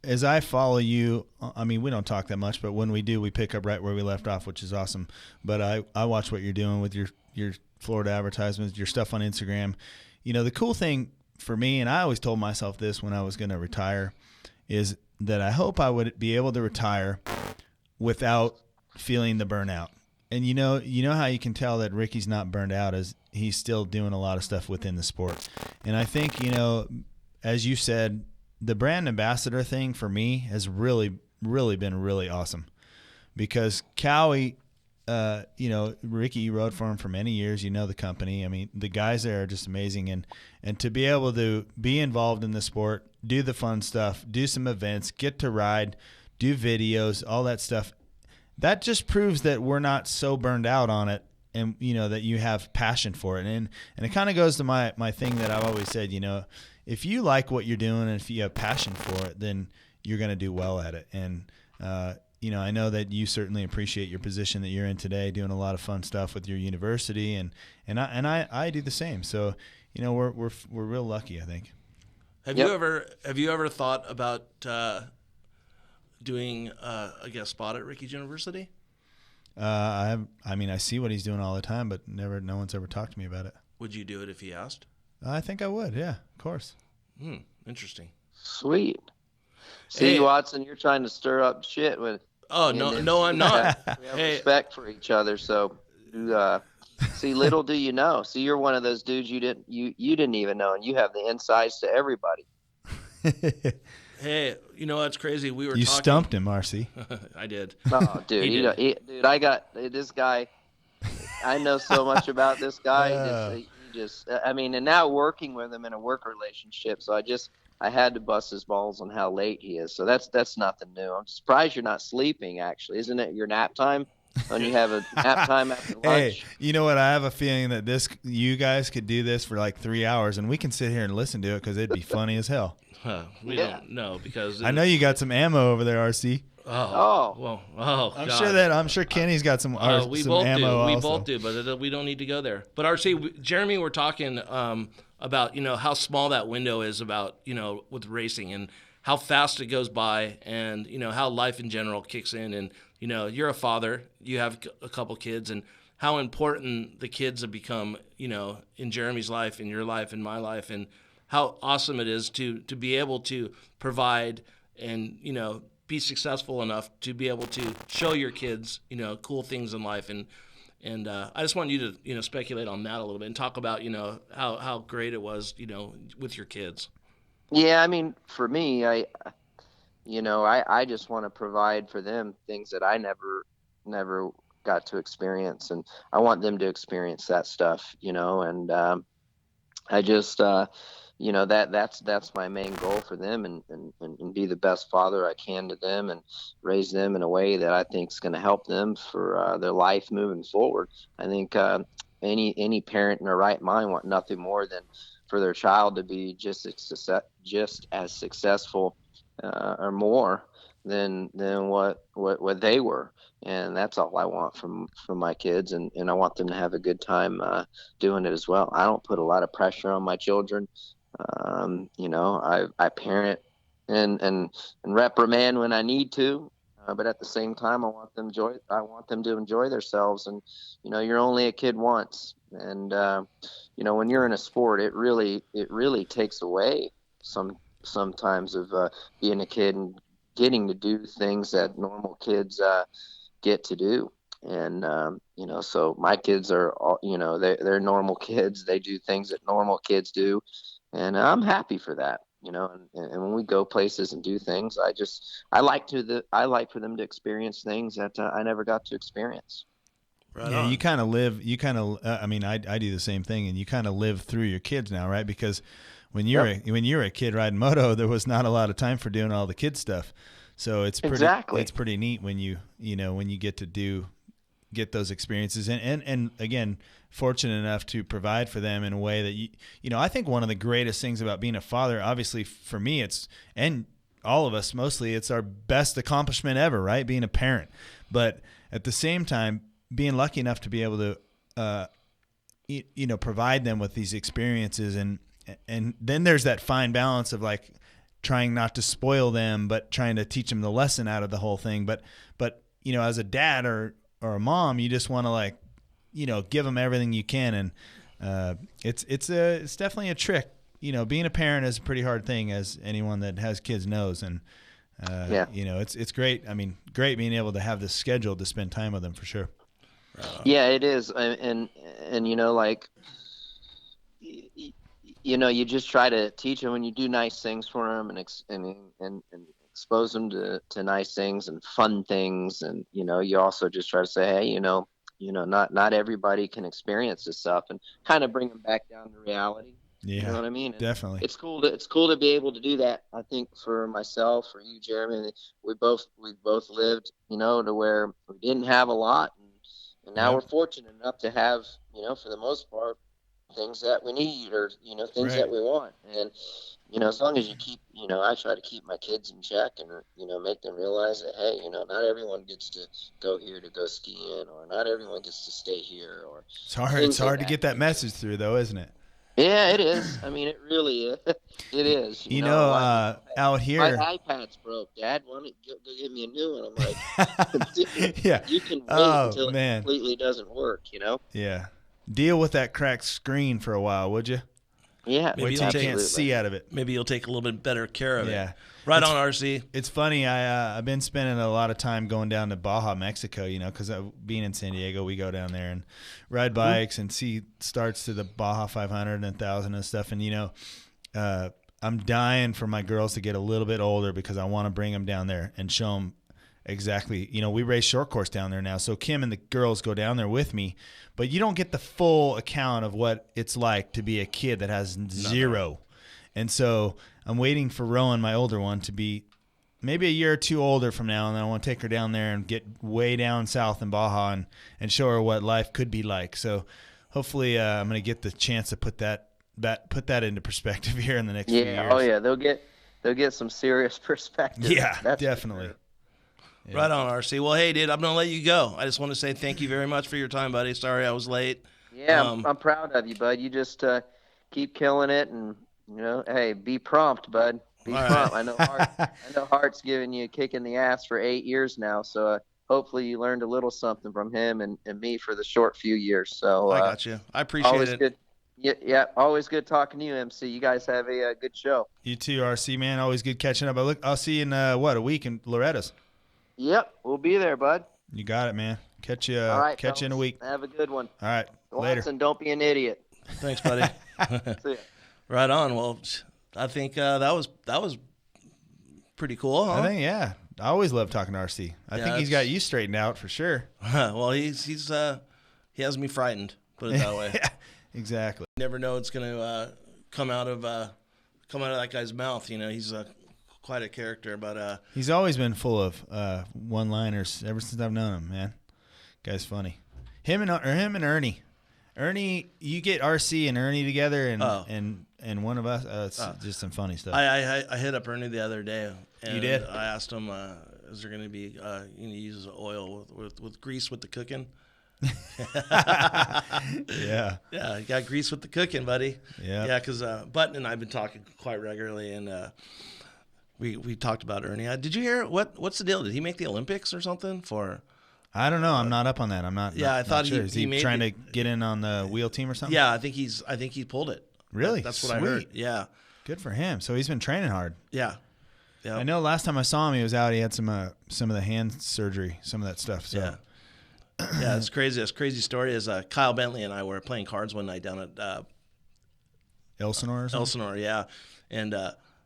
As I follow you, I mean, we don't talk that much, but when we do, we pick up right where we left off, which is awesome. But I watch what you're doing with your Florida advertisements, your stuff on Instagram. The cool thing for me, and I always told myself this when I was going to retire, is that I hope I would be able to retire without feeling the burnout. And you know how you can tell that Ricky's not burned out is he's still doing a lot of stuff within the sport. And I think, as you said, the brand ambassador thing for me has really, really been really awesome, because Cowie, Ricky, you rode for him for many years. The company. I mean, the guys there are just amazing, and to be able to be involved in the sport, do the fun stuff, do some events, get to ride, do videos, all that stuff, that just proves that we're not so burned out on it, and that you have passion for it, and it kind of goes to my thing that I've always said. If you like what you're doing and if you have passion for it, then you're going to do well at it. And, I know that you certainly appreciate your position that you're in today, doing a lot of fun stuff with your university, and I do the same. So, we're real lucky, I think. Have you ever thought about doing a guest spot at Ricky's University? I see what he's doing all the time, but no one's ever talked to me about it. Would you do it if he asked? I think I would, yeah, of course. Interesting. Sweet. See, hey, Watson, you're trying to stir up shit with. Oh no, I'm not. We have respect for each other, so. See, little do you know. See, you're one of those dudes you didn't even know, and you have the insights to everybody. Hey, you know what's crazy? We were You talking. stumped him, RC. I did. Oh, dude, He you know, did. dude, I got this guy. I know so much about this guy. I mean, and now working with him in a work relationship, so I had to bust his balls on how late he is. So that's nothing new. I'm surprised you're not sleeping. Actually, isn't it your nap time? When you have a nap time after lunch. Hey, you know what? I have a feeling that you guys could do this for like 3 hours, and we can sit here and listen to it because it'd be funny as hell. We don't know because I know you got some ammo over there, RC. I'm sure Kenny's got some. We some both ammo do. We also. both do, but we don't need to go there. But RC, Jeremy, we're talking about how small that window is about with racing and how fast it goes by, and how life in general kicks in, and you're a father, you have a couple kids, and how important the kids have become in Jeremy's life, in your life, in my life, and how awesome it is to be able to provide and be successful enough to be able to show your kids cool things in life, and I just want you to speculate on that a little bit and talk about how great it was with your kids. Yeah, I mean, for me, I just want to provide for them things that I never got to experience, and I want them to experience that stuff, and I just that's my main goal for them, and be the best father I can to them, and raise them in a way that I think is going to help them for their life moving forward. I think any parent in their right mind want nothing more than for their child to be just as successful or more than what they were, and that's all I want from my kids, and I want them to have a good time doing it as well. I don't put a lot of pressure on my children. I parent and reprimand when I need to, but at the same time, I want them to enjoy themselves, and you're only a kid once, and when you're in a sport, it really takes away sometimes of being a kid and getting to do things that normal kids get to do. And so my kids are all, they're normal kids. They do things that normal kids do, and I'm happy for that. And when we go places and do things, I like for them to experience things that I never got to experience. Right yeah, on. you kind of live. I mean, I do the same thing, and you kind of live through your kids now, right? Because when you're a kid riding moto, there was not a lot of time for doing all the kid stuff. So it's pretty neat when you get to get those experiences, and again, fortunate enough to provide for them in a way that I think one of the greatest things about being a father, obviously for me, and all of us mostly, it's our best accomplishment ever, right? Being a parent. But at the same time, being lucky enough to be able to provide them with these experiences, and then there's that fine balance of like trying not to spoil them, but trying to teach them the lesson out of the whole thing. But as a dad or a mom, you just want to give them everything you can, and it's definitely a trick. Being a parent is a pretty hard thing, as anyone that has kids knows, and it's great. I mean, great being able to have this schedule to spend time with them for sure. Yeah, it is, and you just try to teach them when you do nice things for them, and expose them to nice things and fun things, and you also just try to say, hey, not everybody can experience this stuff, and kind of bring them back down to reality. Yeah, you know what I mean? And definitely. It's cool to be able to do that. I think for myself, for you, Jeremy, we both lived, to where we didn't have a lot, and now we're fortunate enough to have, for the most part, things that we need, or things that we want. And as long as you keep, I try to keep my kids in check, and make them realize that, hey, not everyone gets to go here to go skiing, or not everyone gets to stay here, or it's hard to get that message through, though, isn't it? Yeah, it is. I mean, it really is. It is. Out here, my iPad's broke. Dad, why don't you go get me a new one? I'm like, yeah. You can wait until it man. completely doesn't work. Yeah. Deal with that cracked screen for a while, would you? Yeah. Wait till you can't see out of it. Maybe you'll take a little bit better care of it. Right on, RC. It's funny. I've been spending a lot of time going down to Baja, Mexico, because being in San Diego, we go down there and ride bikes and see starts to the Baja 500 and 1,000 and stuff. And, I'm dying for my girls to get a little bit older because I want to bring them down there and show them exactly. We race short course down there now, so Kim and the girls go down there with me, but you don't get the full account of what it's like to be a kid that has zero. And so I'm waiting for Rowan, my older one, to be maybe a year or two older from now, and then I want to take her down there and get way down south in Baja and show her what life could be like. So hopefully I'm going to get the chance to put that into perspective here in the next few years. Oh yeah, they'll get some serious perspective. Yeah, That's definitely. for sure. Yeah. Right on, RC. Well, hey, dude, I'm going to let you go. I just want to say thank you very much for your time, buddy. Sorry I was late. Yeah, I'm proud of you, bud. You just keep killing it, and hey, be prompt, bud. Be prompt. Right. I know Hart's giving you a kick in the ass for 8 years now, so hopefully you learned a little something from him and me for the short few years. So I got you. I appreciate always it. good. Yeah, always good talking to you, MC. You guys have a good show. You too, RC, man. Always good catching up. I'll see you in a week in Loretta's. Yep, we'll be there, bud. You got it, man. Catch you. All right, catch you in a fellas. week. Have a good one. All right, later. Watson, don't be an idiot. Thanks, buddy. See ya. Right on. Well, I think that was pretty cool, huh? I think, yeah. I always love talking to RC. I Yeah, think he's got you straightened out for sure. Well, he has me frightened, put it that way. Yeah, exactly. Never know it's going to come out of that guy's mouth. He's quite a character, but He's always been full of one-liners ever since I've known him, man. Guy's funny. Him and Ernie. Ernie, you get RC and Ernie together, and one of us. It's just some funny stuff. I hit up Ernie the other day. And You did? I asked him, is there going to be uses oil with grease with the cooking? Yeah. Yeah, you got grease with the cooking, buddy. Yeah. Yeah, because Button and I have been talking quite regularly, and we talked about Ernie. Did you hear what's the deal? Did he make the Olympics or something for? I don't know. I'm not up on that. I'm not. Yeah, I thought sure. he Is he made trying to get in on the wheel team or something? Yeah, I think he pulled it. Really? That's what I heard. Sweet. Yeah. Good for him. So he's been training hard. Yeah. Yeah. I know last time I saw him, he was out. He had some of the hand surgery, some of that stuff. So. Yeah. Yeah, it's crazy. This crazy story is Kyle Bentley and I were playing cards one night down at Elsinore or something? Elsinore, yeah. And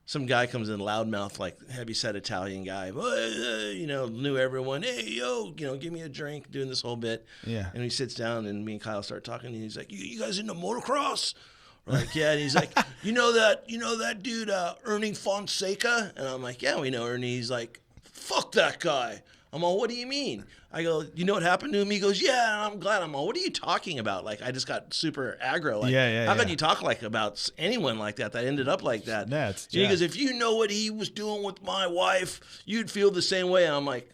some guy comes in loudmouth, like heavy-set Italian guy, knew everyone. Hey, yo, give me a drink, doing this whole bit. Yeah. And he sits down, and me and Kyle start talking, and he's like, you guys into motocross? We're like, yeah. And he's like, you know that dude, Ernie Fonseca? And I'm like, yeah, we know Ernie. He's like, fuck that guy. I'm all, what do you mean? I go, you know what happened to him? He goes, yeah, I'm glad. I'm all, what are you talking about? Like, I just got super aggro. Like, how can you talk like about anyone like that ended up like that? Yeah, it's he goes, if you know what he was doing with my wife, you'd feel the same way. And I'm like,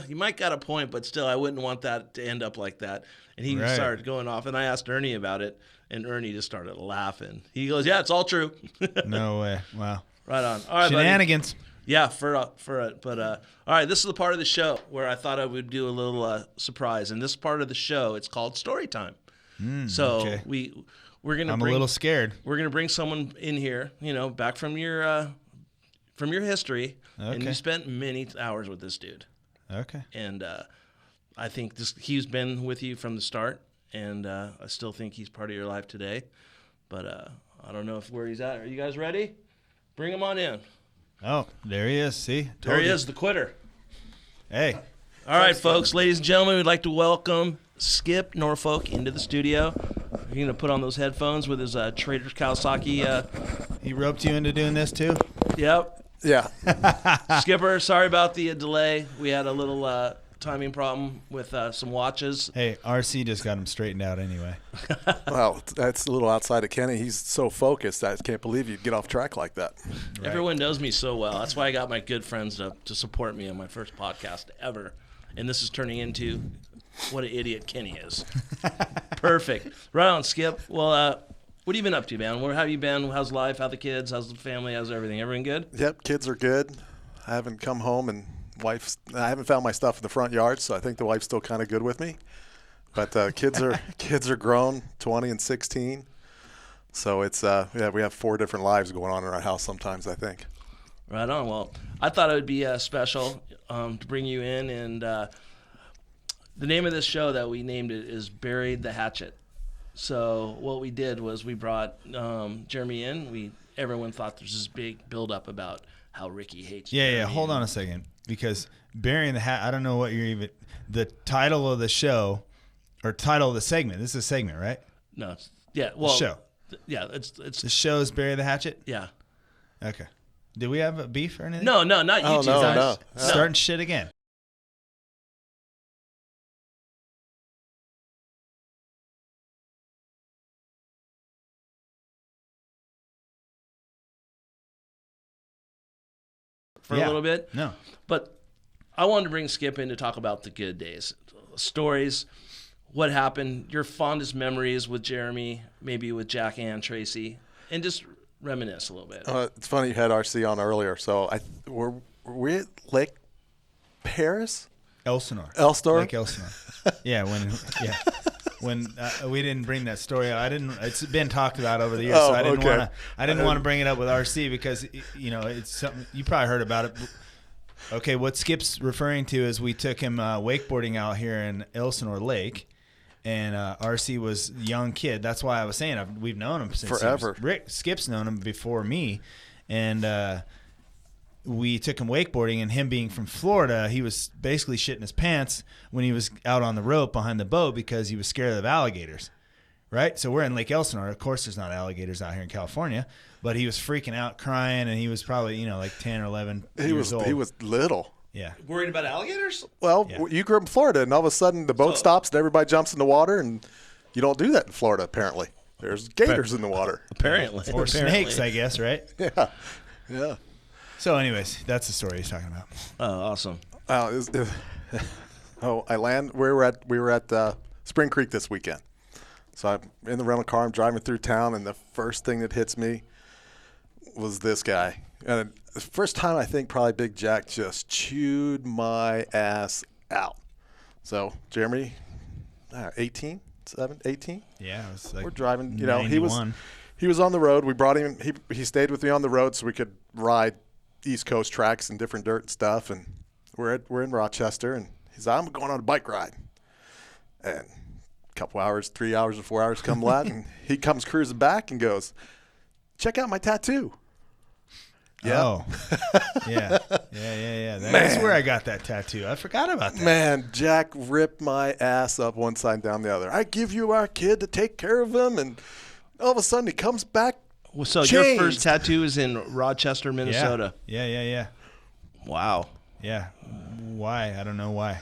you might got a point, but still, I wouldn't want that to end up like that. And he started going off, and I asked Ernie about it, and Ernie just started laughing. He goes, yeah, it's all true. No way. Wow. Right on. All right, Shenanigans. buddy. Yeah, but all right, this is the part of the show where I thought I would do a little surprise. And this part of the show, it's called story time. So okay. we're gonna. I'm a little scared. We're gonna bring someone in here, back from your history, and you spent many hours with this dude. Okay. And I think he's been with you from the start, and I still think he's part of your life today. But I don't know where he's at. Are you guys ready? Bring him on in. Oh, there he is. See? There he is, the quitter. Hey. All right, folks, ladies and gentlemen, we'd like to welcome Skip Norfolk into the studio. He's going to put on those headphones with his Trader Kawasaki. He roped you into doing this too? Yep. Yeah. Skipper, sorry about the delay. We had a little timing problem with some watches. Hey, RC just got him straightened out anyway. Well, that's a little outside of Kenny. He's so focused. I can't believe you'd get off track like that. Right. Everyone knows me so well. That's why I got my good friends to support me on my first podcast ever. And this is turning into what an idiot Kenny is. Perfect. Right on, Skip. Well, what have you been up to, man? Where have you been? How's life? How the kids? How's the family? How's everything? Everything good? Yep, kids are good. I haven't come home, and I haven't found my stuff in the front yard, so I think the wife's still kind of good with me. But kids are grown, 20 and 16. So it's we have 4 different lives going on in our house sometimes, I think. Right on. Well, I thought it would be special to bring you in, and the name of this show that we named it is Buried the Hatchet. So what we did was we brought Jeremy in. We everyone thought there's this big buildup about how Ricky hates Yeah, Jeremy. yeah. Hold on a second, because burying the hat. I don't know what you're even. The title of the show, or title of the segment. This is a segment, right? No, well, show. Yeah, it's The show is Bury the Hatchet. yeah. Okay. Did we have a beef or anything? No, not you Oh, two no, guys. no. Starting shit again. For a little bit. No. But I wanted to bring Skip in to talk about the good days, stories, what happened, your fondest memories with Jeremy, maybe with Jack and Tracy, and just reminisce a little bit. It's funny you had RC on earlier. So were we at Lake Paris? Elsinore. Elsinore? Lake Elsinore. When we didn't bring that story up. It's been talked about over the years, so I didn't want to bring it up with RC because it's something you probably heard about it. Okay, what Skip's referring to is we took him wakeboarding out here in Elsinore Lake, and RC was a young kid. That's why I was saying we've known him since forever. Skip's known him before me, and we took him wakeboarding, and him being from Florida, he was basically shitting his pants when he was out on the rope behind the boat because he was scared of alligators, right? So we're in Lake Elsinore. Of course, there's not alligators out here in California, but he was freaking out, crying, and he was probably, like 10 or 11 years old. He was little. Yeah. Worried about alligators? Well, Yeah. you grew up in Florida, and all of a sudden the boat stops and everybody jumps in the water, and you don't do that in Florida, apparently. There's gators in the water. Apparently. Or snakes, I guess, right? Yeah. Yeah. So anyways, that's the story he's talking about. Oh, awesome. We were at Spring Creek this weekend. So I'm in the rental car. I'm driving through town, and the first thing that hits me was this guy. And the first time I think probably Big Jack just chewed my ass out. So Jeremy, 18. Yeah, it was like We're driving. 91. He was on the road. We brought him. He stayed with me on the road so we could ride East Coast tracks and different dirt and stuff. And we're in Rochester, and he's like, I'm going on a bike ride. And a couple hours, 3 hours or 4 hours come last, and he comes cruising back and goes, check out my tattoo. Yeah. Oh. Yeah. That's where I got that tattoo. I forgot about that. Man, Jack ripped my ass up one side and down the other. I give you our kid to take care of him, and all of a sudden he comes back. Well, so changed. your first tattoo is in Rochester, Minnesota. Yeah. Wow. Yeah. Why? I don't know why.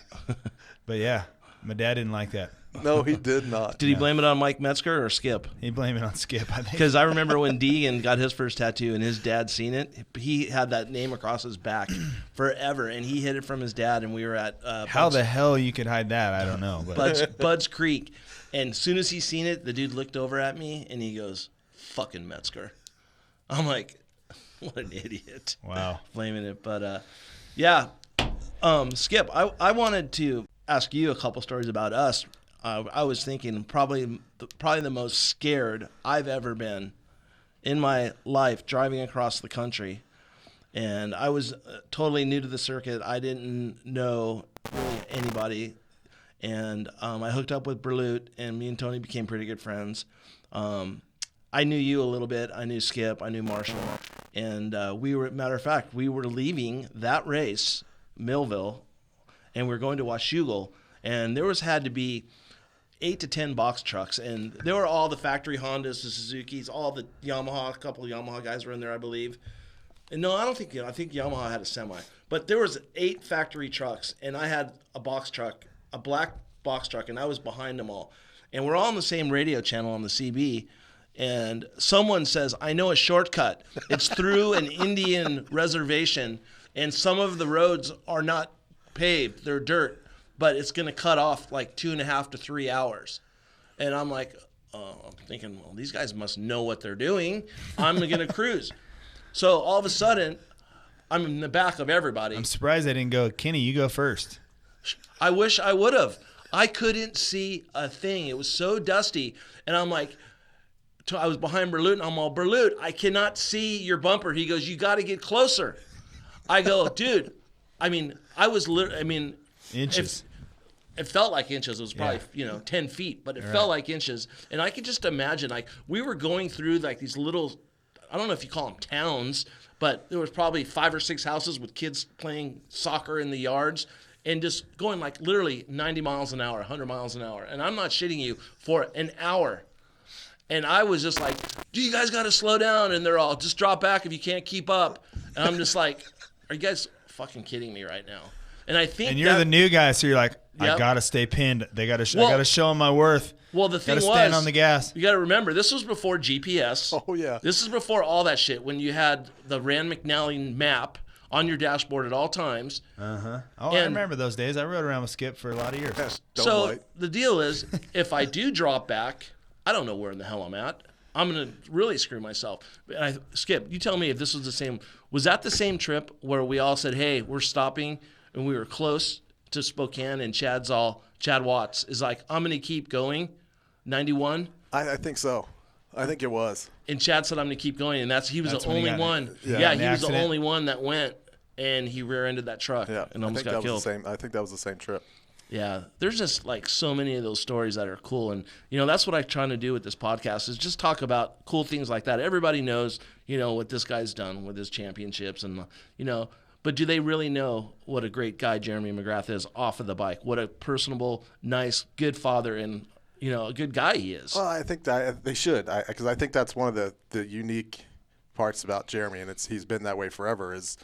But yeah, my dad didn't like that. No, he did not. Did he blame it on Mike Metzger or Skip? He blamed it on Skip, I think. Because I remember when Deegan got his first tattoo and his dad seen it, he had that name across his back forever, and he hid it from his dad, and we were at How the hell you could hide that, I don't know. But Bud's Creek. And as soon as he seen it, the dude looked over at me, and he goes, fucking Metzger. I'm like, what an idiot. Wow. Blaming it. But, yeah. Skip, I wanted to ask you a couple stories about us. I was thinking probably the most scared I've ever been in my life driving across the country. And I was totally new to the circuit. I didn't know really anybody. And I hooked up with Berlut, and me and Tony became pretty good friends. I knew you a little bit. I knew Skip. I knew Marshall. And matter of fact, we were leaving that race, Millville, and we were going to Washougal. And there had to be 8 to 10 box trucks, and there were all the factory Hondas, the Suzukis, all the Yamaha. A couple of Yamaha guys were in there, I believe. And no, I think Yamaha had a semi, but there was 8 factory trucks, and I had a box truck, a black box truck, and I was behind them all. And we're all on the same radio channel on the CB, and someone says, I know a shortcut. It's through an Indian reservation, and some of the roads are not paved, they're dirt. But it's going to cut off like 2.5 to 3 hours. And I'm like, I'm thinking, well, these guys must know what they're doing. I'm going to cruise. So all of a sudden, I'm in the back of everybody. I'm surprised I didn't go, Kenny, you go first. I wish I would have. I couldn't see a thing. It was so dusty. And I'm like, I was behind Berlut, and I'm all, Berlut, I cannot see your bumper. He goes, you got to get closer. I go, dude, I was literally, Inches. It felt like inches. It was probably, 10 feet, but it felt like inches. And I could just imagine, like, we were going through, like, these little, I don't know if you call them towns, but there was probably 5 or 6 houses with kids playing soccer in the yards and just going like literally 90 miles an hour, 100 miles an hour. And I'm not shitting you, for an hour. And I was just like, "Do you guys got to slow down?" And they're all, "Just drop back if you can't keep up." And I'm just like, "Are you guys fucking kidding me right now?" And I think, and you're the new guy, so you're like, Yep. I gotta stay pinned. I gotta show them my worth. Well, the thing gotta was, stand on the gas. You got to remember, this was before GPS. Oh yeah. This is before all that shit. When you had the Rand McNally map on your dashboard at all times. Oh, I remember those days. I rode around with Skip for a lot of years. So the deal is, if I do drop back, I don't know where in the hell I'm at. I'm gonna really screw myself. Skip, you tell me if this was the same. Was that the same trip where we all said, "Hey, we're stopping," and we were close to Spokane, and Chad Watts is like, "I'm gonna keep going." 91. I think so. I think it was. And Chad said, "I'm going to keep going." And he was the when he only got one. Yeah, He was the only one that went, and he rear-ended that truck and almost got killed. I think that was the same trip. Yeah, there's just like so many of those stories that are cool. And, that's what I'm trying to do with this podcast is just talk about cool things like that. Everybody knows, what this guy's done with his championships and, but do they really know what a great guy Jeremy McGrath is off of the bike? What a personable, nice, good father and, a good guy he is. Well, I think that they should, because I think that's one of the unique parts about Jeremy, and he's been that way forever. Is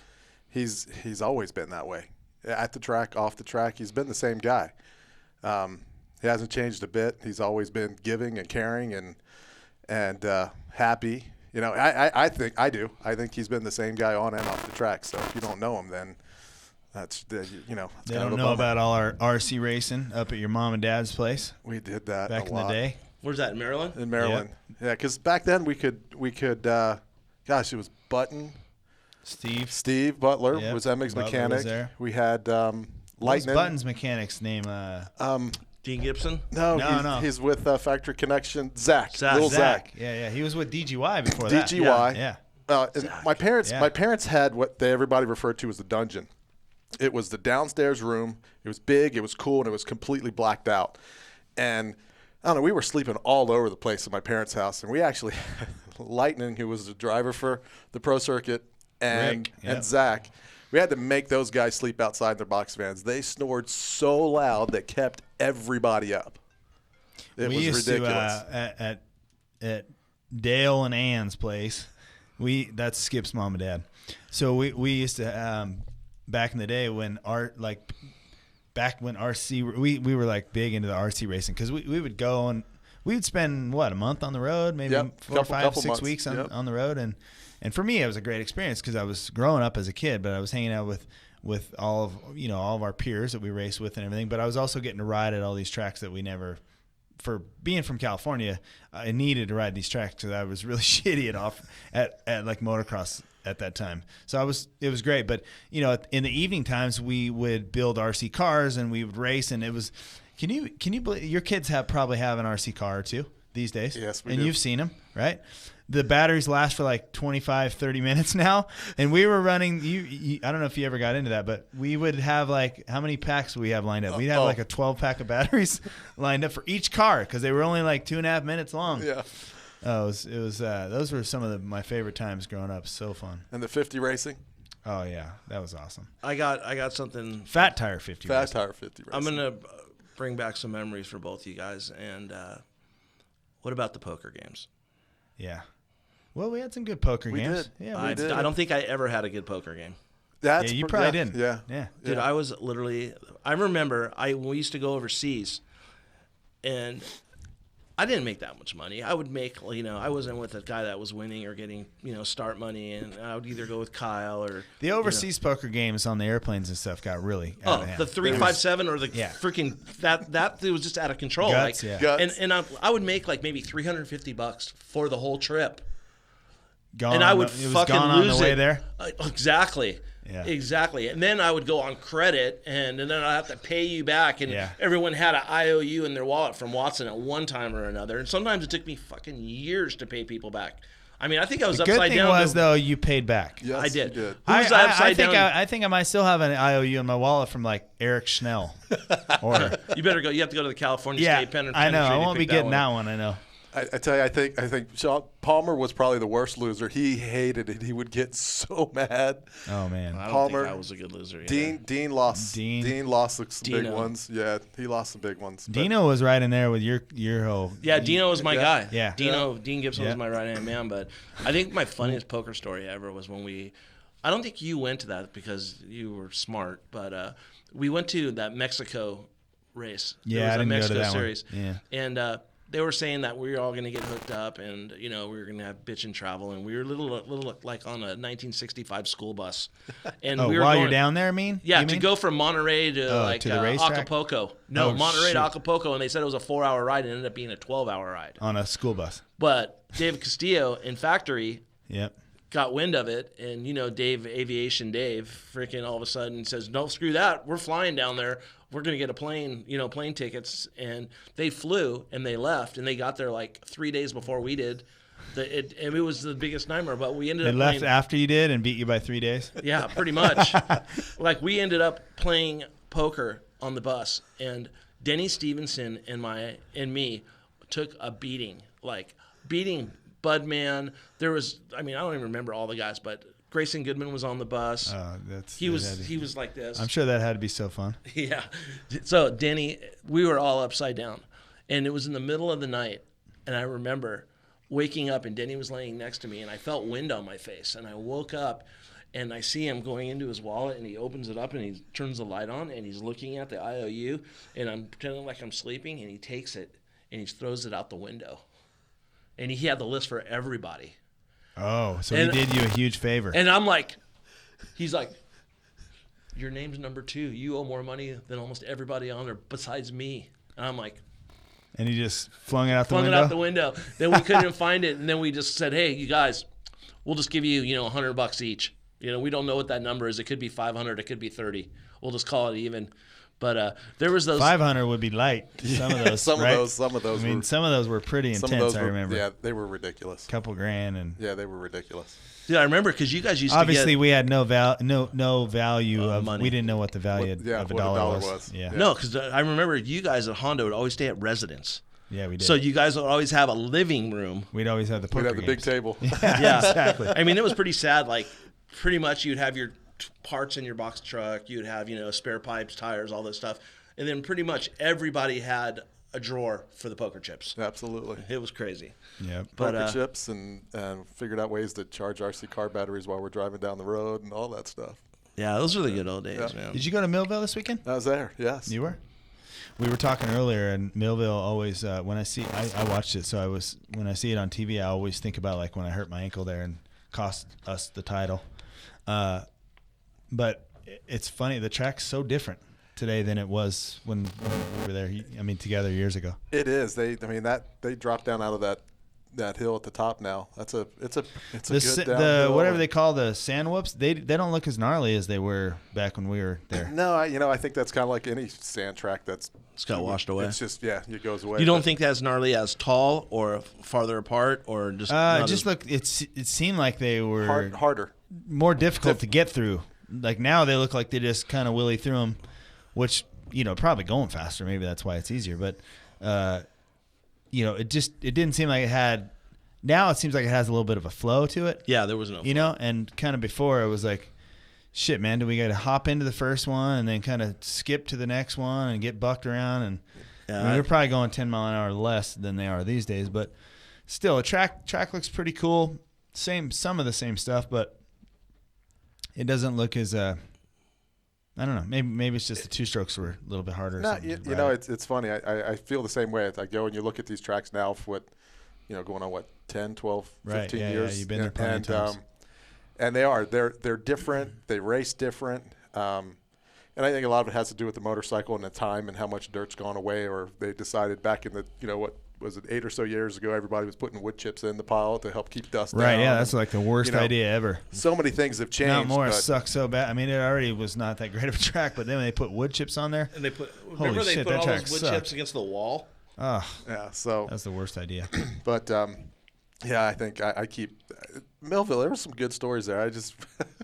he's always been that way, at the track, off the track. He's been the same guy. He hasn't changed a bit. He's always been giving and caring and happy. I think he's been the same guy on and off the track. So if you don't know him, then that's they don't know about all our RC racing up at your mom and dad's place. We did that back a in lot. the day. Where's that, in Maryland? In Maryland, yeah, because back then we could. Gosh, it was Button. Steve Butler was Emmy's mechanic. Was we had Lightning. What's Button's mechanic's name? Dean Gibson? No. He's with Factory Connection. Zach. Yeah. He was with DGY before that. DGY. Yeah. My parents had what everybody referred to as the dungeon. It was the downstairs room. It was big, it was cool, and it was completely blacked out. And I don't know, we were sleeping all over the place at my parents' house. And we actually had Lightning, who was the driver for the pro circuit, and Zach. We had to make those guys sleep outside their box vans. They snored so loud that kept everybody up. It was ridiculous. At Dale and Ann's place, that's Skip's mom and dad. So we used to back in the day when RC we were like big into the RC racing, because we would go and we would spend a month on the road, maybe 4 or 5, 6 weeks on the road, and for me it was a great experience because I was growing up as a kid, but I was hanging out with all of our peers that we raced with and everything, but I was also getting to ride at all these tracks that we never. For being from California, I needed to ride these tracks because I was really shitty at like motocross at that time. So it was great. But in the evening times we would build RC cars and we would race, and it was. Can you believe your kids probably have an RC car or two these days? Yes, we do. And you've seen them, right? The batteries last for like 25, 30 minutes now. And we were running, I don't know if you ever got into that, but we would have how many packs would we have lined up? We'd have like a 12-pack of batteries lined up for each car because they were only like 2.5 minutes long. Yeah. Oh, it was those were some of my favorite times growing up. So fun. And the 50 racing? Oh, yeah. That was awesome. I got something. Fat Tire 50 Fat racing. Tire 50 racing. I'm going to bring back some memories for both you guys. And what about the poker games? Yeah. Well, we had some good poker games. Did. Yeah, I don't think I ever had a good poker game. You probably didn't. Yeah. Dude, I was literally – I remember we used to go overseas, and I didn't make that much money. I would make – I wasn't with a guy that was winning or getting, start money, and I would either go with Kyle or – the overseas poker games on the airplanes and stuff got really out of hand. The 357 or the freaking – that it was just out of control. Guts, Guts. And I would make like maybe $350 for the whole trip. Gone and I would it was fucking gone on lose the way it. there. Exactly. Yeah. Exactly. And then I would go on credit, and then I'd have to pay you back. And everyone had an IOU in their wallet from Watson at one time or another. And sometimes it took me fucking years to pay people back. I mean, I think I was upside down. The good thing was, though, you paid back. Yes, I did. You did. Who was upside down? I think I might still have an IOU in my wallet from like Eric Schnell. Or you better go. You have to go to the California State Penitentiary. I know. I won't be getting that one. I know. I tell you, I think Sean Palmer was probably the worst loser. He hated it. He would get so mad. Oh man, I don't Palmer, think I was a good loser either. Dean lost. Dean. Dean lost some big Dino. ones. Yeah, he lost some big ones. But Dino was right in there with your whole. Yeah, Dino was my guy. Yeah. Dean Gibson was my right-hand man. But I think my funniest poker story ever was when I don't think you went to that because you were smart, but we went to that Mexico race. Yeah, I didn't go to that series. one. Yeah. And they were saying that we were all going to get hooked up and, we were going to have bitch and travel. And we were little like on a 1965 school bus. And we were while going, you're down there, I mean? Yeah, you to mean? go from Monterey to to the racetrack? Acapulco. No, Oh, Monterey shit. to Acapulco. And they said it was a 4-hour ride and it ended up being a 12-hour ride. On a school bus. But David Castillo in Factory Yep. got wind of it, and Aviation Dave, freaking all of a sudden says, "No, screw that. We're flying down there. We're gonna get a plane, plane tickets." And they flew and they left, and they got there like 3 days before we did. It was the biggest nightmare, but we ended They up left playing, after you did and beat you by 3 days. yeah, pretty much. Like we ended up playing poker on the bus, and Denny Stevenson and me took a beating, Budman. There was, I don't even remember all the guys, but Grayson Goodman was on the bus. He was like this. I'm sure that had to be so fun. Yeah. So Denny, we were all upside down, and it was in the middle of the night, and I remember waking up, and Denny was laying next to me, and I felt wind on my face, and I woke up, and I see him going into his wallet, and he opens it up, and he turns the light on, and he's looking at the IOU, and I'm pretending like I'm sleeping, and he takes it, and he throws it out the window. And he had the list for everybody. Oh, so he did you a huge favor. And he's like, your name's number 2. You owe more money than almost everybody on there besides me. And I'm like, and he just flung it out the flung window? it out the window. Then we couldn't find it. And then we just said, hey, you guys, we'll just give you, $100 each. We don't know what that number is. It could be 500. It could be 30. We'll just call it even. But there was those 500 would be light. Some of those, some right? of those. I mean, some of those were pretty intense. I remember. Yeah, they were ridiculous. Couple grand and. Yeah, they were ridiculous. Yeah, I remember because you guys used obviously to get, we had no value of money. We didn't know what the value of a dollar was. Yeah. No, because I remember you guys at Honda would always stay at residence. Yeah, we did. So you guys would always have a living room. We'd always have the poker We'd have the big games. table. Yeah, exactly. It was pretty sad. Like, pretty much you'd have your parts in your box truck. You'd have, spare pipes, tires, all this stuff. And then pretty much everybody had a drawer for the poker chips. Absolutely. It was crazy. Yeah. Poker chips and figured out ways to charge RC car batteries while we're driving down the road and all that stuff. Yeah, those were the good old days, Yeah. man. Did you go to Millville this weekend? I was there, yes. You were? We were talking earlier, and Millville always, when I watched it, so when I see it on TV, I always think about like when I hurt my ankle there and cost us the title. But it's funny, the track's so different today than it was when we were there. Together years ago. It is. They dropped down out of that hill at the top now. It's a good downhill. Whatever they call the sand whoops, they don't look as gnarly as they were back when we were there. No, I think that's kind of like any sand track it's got washed away. It's just it goes away. You don't think that's gnarly as tall or farther apart or just? It seemed like they were harder, more difficult to get through. Like now they look like they just kind of willy through them, which probably going faster. Maybe that's why it's easier. But it didn't seem like it had. Now it seems like it has a little bit of a flow to it. Yeah, there was no flow. And kind of before it was like, shit, man, do we got to hop into the first one and then kind of skip to the next one and get bucked around? And they're probably going 10 mile an hour less than they are these days, but still, the track looks pretty cool. Some of the same stuff, but it doesn't look as I don't know. Maybe it's just the two strokes were a little bit harder. No, it's funny. I feel the same way. I go and you look at these tracks now for going on 10, 12, 15 years. Yeah, you've been there plenty of times. And they're different. They race different. And I think a lot of it has to do with the motorcycle and the time and how much dirt's gone away, or they decided back in the what was it 8 or so years ago, everybody was putting wood chips in the pile to help keep dust down. Right, yeah, that's like the worst idea ever. So many things have changed. Mount Morris sucks so bad. It already was not that great of a track, but then when they put wood chips on there, and they put all those wood chips against the wall. Oh, yeah, so that's the worst idea. But I think I keep Millville. There were some good stories there.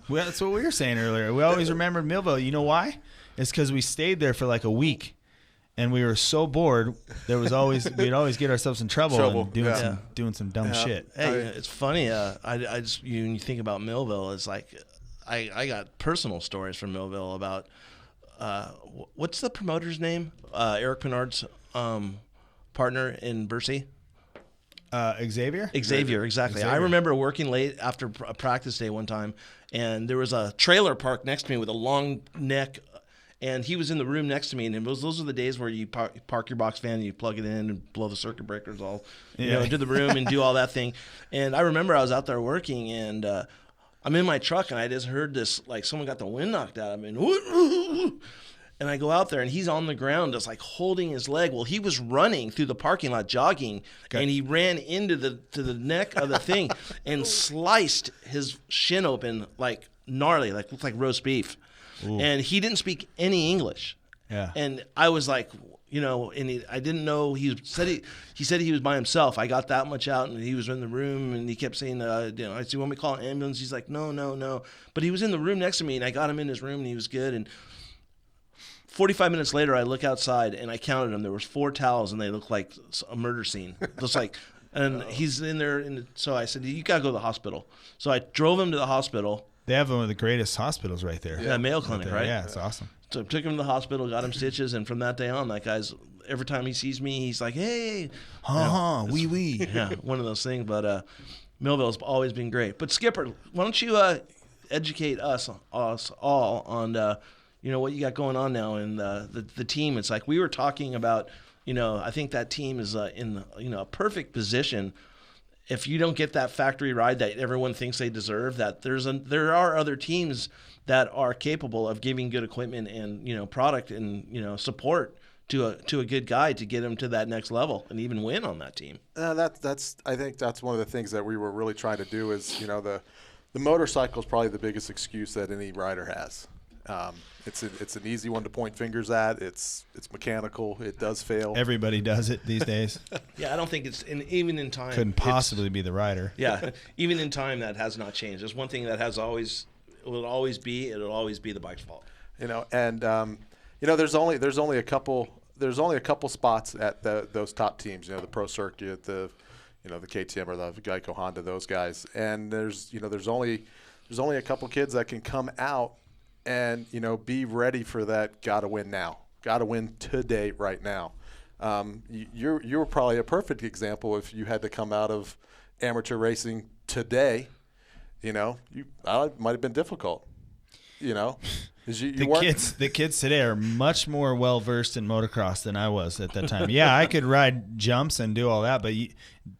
Well, that's what we were saying earlier. We always remembered Millville. You know why? It's because we stayed there for like a week. and we were so bored. We'd always get ourselves in trouble. And doing some dumb shit. Hey, it's funny. I just when you think about Millville, it's like I got personal stories from Millville about what's the promoter's name? Eric Pinard's partner in Bercy. Xavier, exactly. Xavier. I remember working late after a practice day one time, and there was a trailer parked next to me with a long neck, and he was in the room next to me, and those are the days where you park your box van and you plug it in and blow the circuit breakers all, into the room and do all that thing. And I remember I was out there working, and I'm in my truck, and I just heard this, like someone got the wind knocked out of me. And I go out there, and he's on the ground just like holding his leg. Well, he was running through the parking lot jogging, and he ran into the neck of the thing and sliced his shin open like gnarly, like looked like roast beef. Ooh. And he didn't speak any English. Yeah. And I was like, I didn't know he said he was by himself. I got that much out, and he was in the room, and he kept saying, I said, "You want me to call an ambulance?" He's like, no. But he was in the room next to me, and I got him in his room, and he was good. And 45 minutes later, I look outside, and I counted them. There was 4 towels, and they looked like a murder scene. Just like, and he's in there. So I said, "You got to go to the hospital." So I drove him to the hospital. They have one of the greatest hospitals right there. Yeah, Mayo Clinic, right? Yeah, it's awesome. So I took him to the hospital, got him stitches, and from that day on, that guy's, every time he sees me, he's like, "Hey." Wee wee. Yeah, one of those things. But Millville's always been great. But Skipper, why don't you educate us all on what you got going on now in the team? It's like we were talking about, I think that team is in a perfect position. If you don't get that factory ride that everyone thinks they deserve, that there are other teams that are capable of giving good equipment and product and support to a good guy to get him to that next level and even win on that team. I think that's one of the things that we were really trying to do is the motorcycle is probably the biggest excuse that any rider has. It's an easy one to point fingers at. It's mechanical. It does fail. Everybody does it these days. Yeah, I don't think even in time. Couldn't possibly be the rider. Yeah, even in time that has not changed. There's one thing that it'll always be the bike's fault. There's only a couple spots at those top teams. The Pro Circuit, the KTM or the Geico Honda, those guys. And there's only a couple kids that can come out and be ready for that. Gotta win now. Gotta win today, right now. You're probably a perfect example. If you had to come out of amateur racing today, might have been difficult. The kids today are much more well versed in motocross than I was at that time. Yeah, I could ride jumps and do all that, but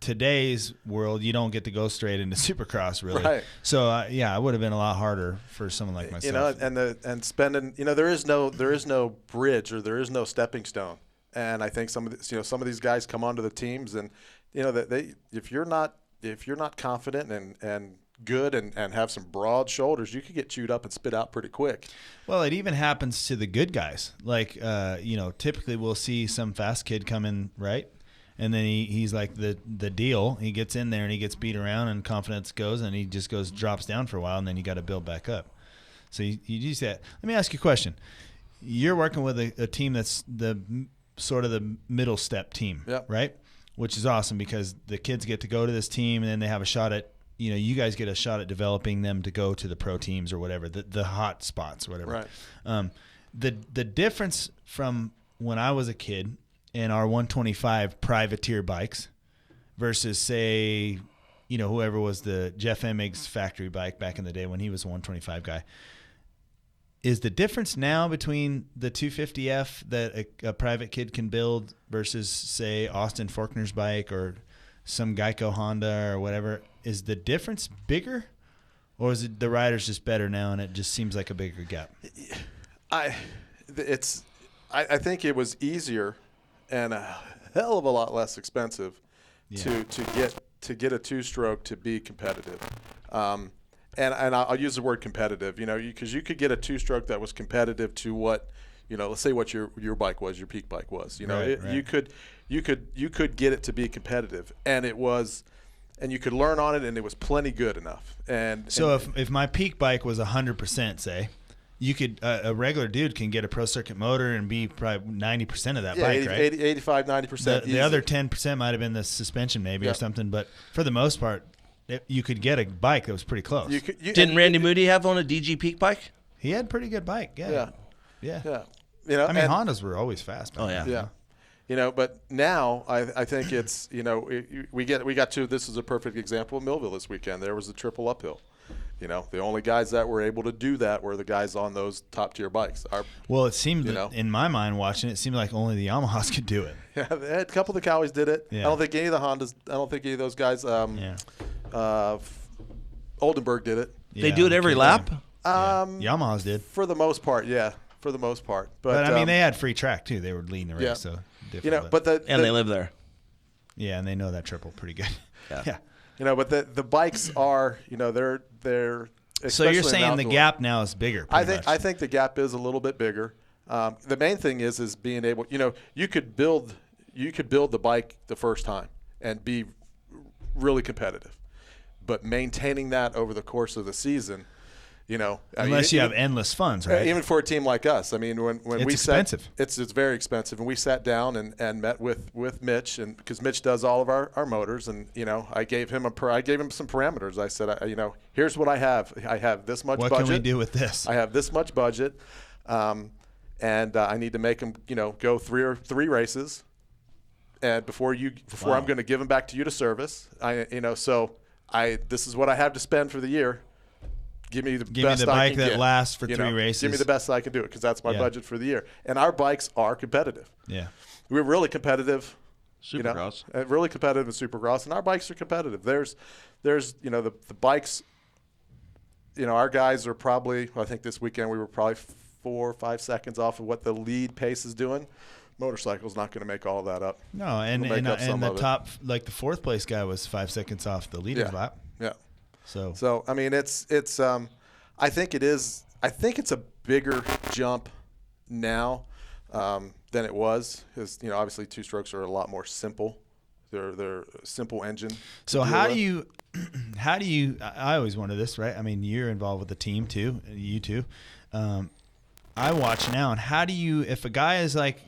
today's world, you don't get to go straight into Supercross, really. Right. So it would have been a lot harder for someone like myself. And spending, there is no bridge or there is no stepping stone. And I think some of these guys come onto the teams, and if you're not confident and good and have some broad shoulders, you could get chewed up and spit out pretty quick. Well, it even happens to the good guys. Like, typically we'll see some fast kid come in, right? And then he's like the deal. He gets in there and he gets beat around and confidence goes and he just drops down for a while, and then you got to build back up. So you do that. Let me ask you a question. You're working with a team that's the sort of the middle step team, yep, right? Which is awesome because the kids get to go to this team and then they have a shot at, you guys get a shot at developing them to go to the pro teams or whatever, the hot spots or whatever. Right. The difference from when I was a kid in our 125 privateer bikes versus, say, whoever was the Jeff Emmig's factory bike back in the day when he was a 125 guy, is the difference now between the 250F that a private kid can build versus, say, Austin Faulkner's bike or some Geico Honda or whatever, is the difference bigger, or is it the rider's just better now and it just seems like a bigger gap? I think it was easier and a hell of a lot less expensive to get a two-stroke to be competitive. And I'll use the word competitive, because you could get a two-stroke that was competitive to what, let's say what your bike was, your peak bike was. Right. You could get it to be competitive, and it was, and you could learn on it, and it was plenty good enough. And so if my peak bike was 100%, say, you could a regular dude can get a pro circuit motor and be probably 90% of that bike, 80, right? 85, 90%. The other 10% might have been the suspension maybe or something, but for the most part, you could get a bike that was pretty close. Didn't Randy Moody have on a DG Peak bike? He had a pretty good bike. Yeah. You know, I mean, Hondas were always fast. Oh yeah. Yeah. You know, but now I think it's, you know, we got to, this is a perfect example of Millville this weekend. There was a triple uphill. You know, the only guys that were able to do that were the guys on those top tier bikes. Well, it seemed in my mind watching it seemed like only the Yamahas could do it. Yeah, a couple of the Cowies did it. Yeah. I don't think any of the Hondas. I don't think any of those guys. Oldenburg did it. They do it every lap. Yamahas did For the most part, yeah. For the most part, but I mean, they had free track too. They were leading the race, yeah. so different. You know, but they live there. Yeah, and they know that triple pretty good. Yeah. You know, but the bikes are, you know, they're. So you're saying the gap now is bigger? I think the gap is a little bit bigger. The main thing is being able, you know, you could build the bike the first time and be really competitive, but maintaining that over the course of the season, you know, unless you have endless funds, right? Even for a team like us, I mean, when it's we expensive. It's very expensive, and we sat down and met with Mitch, and because Mitch does all of our motors, and you know, I gave him some parameters. I said, you know, here's what I have. I have this much budget. What can we do with this? I have this much budget, and I need to make them, you know, go three races, and before I'm going to give them back to you to service. This is what I have to spend for the year. Give me the bike that lasts for 3 races. Give me the best I can do it because that's my budget for the year. And our bikes are competitive. Yeah, we're really competitive. Supercross, really competitive in Supercross, and our bikes are competitive. There's you know, the bikes. You know, our guys are probably. I think this weekend we were probably 4 or 5 seconds off of what the lead pace is doing. Motorcycle's not going to make all of that up. No, and the top, like the 4th place guy was 5 seconds off the leader's lap. Yeah. So I mean, it's I think it is. I think it's a bigger jump now than it was. Because, you know, obviously 2-strokes are a lot more simple. They're a simple engine. So how do you? I always wonder this, right? I mean, you're involved with the team too. You too. I watch now, and how do you? If a guy is like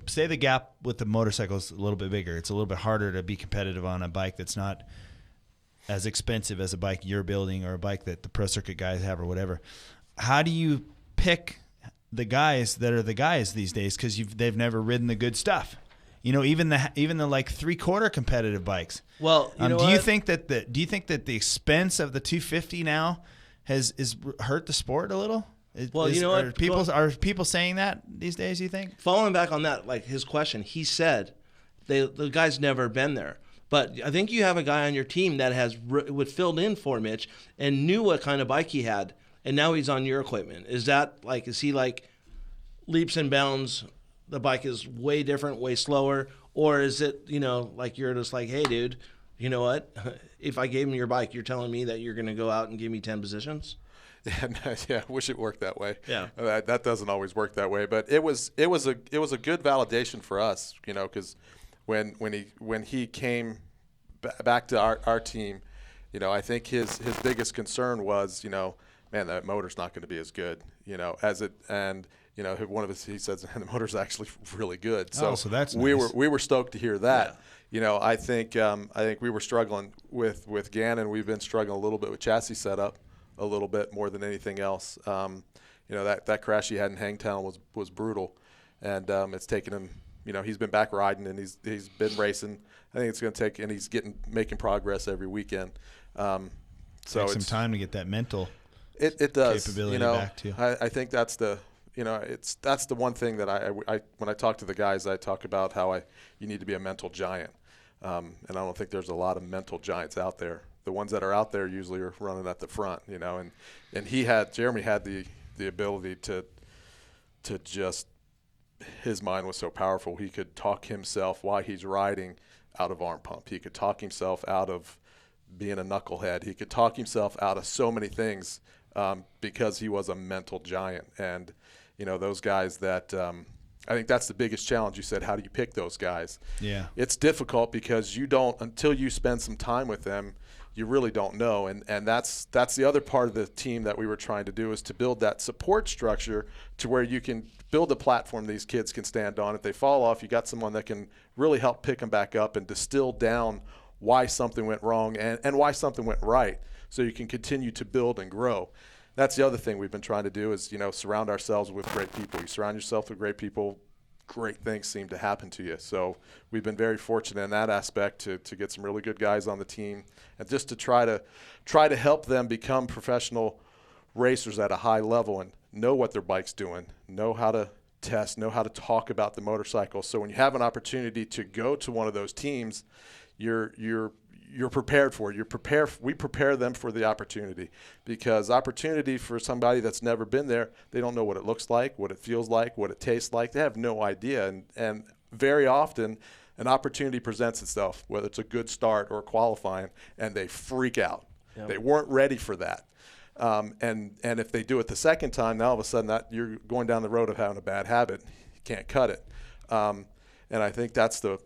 say the gap with the motorcycle is a little bit bigger, it's a little bit harder to be competitive on a bike that's not as expensive as a bike you're building or a bike that the pro circuit guys have or whatever. How do you pick the guys that are the guys these days? Because they've never ridden the good stuff. You know, even the like 3/4 competitive bikes. Well, do you think that the expense of the 250 now is hurt the sport a little? Are people saying that these days? You think? Following back on that, like his question, he said the guy's never been there. But I think you have a guy on your team that has filled in for Mitch and knew what kind of bike he had, and now he's on your equipment. Is he like leaps and bounds? The bike is way different, way slower, or is it, you know, like you're just like, hey, dude, you know what? If I gave him your bike, you're telling me that you're going to go out and give me 10 positions? Yeah, I wish it worked that way. Yeah, that doesn't always work that way, but it was a good validation for us, you know, because. When he came back to our team, you know, I think his biggest concern was, you know, man, that motor's not going to be as good, you know, as it, and you know, he says the motor's actually really good. So that's we nice. were stoked to hear that. Yeah. You know, I think we were struggling with Gannon. We've been struggling a little bit with chassis setup, a little bit more than anything else. You know, that crash he had in Hangtown was brutal, and it's taken him. You know, he's been back riding and he's been racing. I think it's going to take, and he's making progress every weekend. So takes some time to get that mental. It does. Capability, you know, back too. I think that's the one thing that I when I talk to the guys, I talk about how you need to be a mental giant, and I don't think there's a lot of mental giants out there. The ones that are out there usually are running at the front, you know, and Jeremy had the ability to just. His mind was so powerful. He could talk himself while he's riding out of arm pump. He could talk himself out of being a knucklehead. He could talk himself out of so many things because he was a mental giant. And, you know, those guys that I think that's the biggest challenge. You said, how do you pick those guys? Yeah. It's difficult because you don't, until you spend some time with them, you really don't know. And that's the other part of the team that we were trying to do, is to build that support structure to where you can build a platform these kids can stand on. If they fall off, you got someone that can really help pick them back up and distill down why something went wrong and why something went right, so you can continue to build and grow. That's the other thing we've been trying to do is, surround ourselves with great people. You surround yourself with great people, great things seem to happen to you. So we've been very fortunate in that aspect to get some really good guys on the team, and just to try to help them become professional racers at a high level and know what their bike's doing, know how to test, know how to talk about the motorcycle. So when you have an opportunity to go to one of those teams, you're prepared for it. We prepare them for the opportunity, because opportunity for somebody that's never been there, they don't know what it looks like, what it feels like, what it tastes like. They have no idea. And very often an opportunity presents itself, whether it's a good start or qualifying, and they freak out. Yep. They weren't ready for that. And if they do it the second time, now all of a sudden that you're going down the road of having a bad habit. You can't cut it. And I think that's the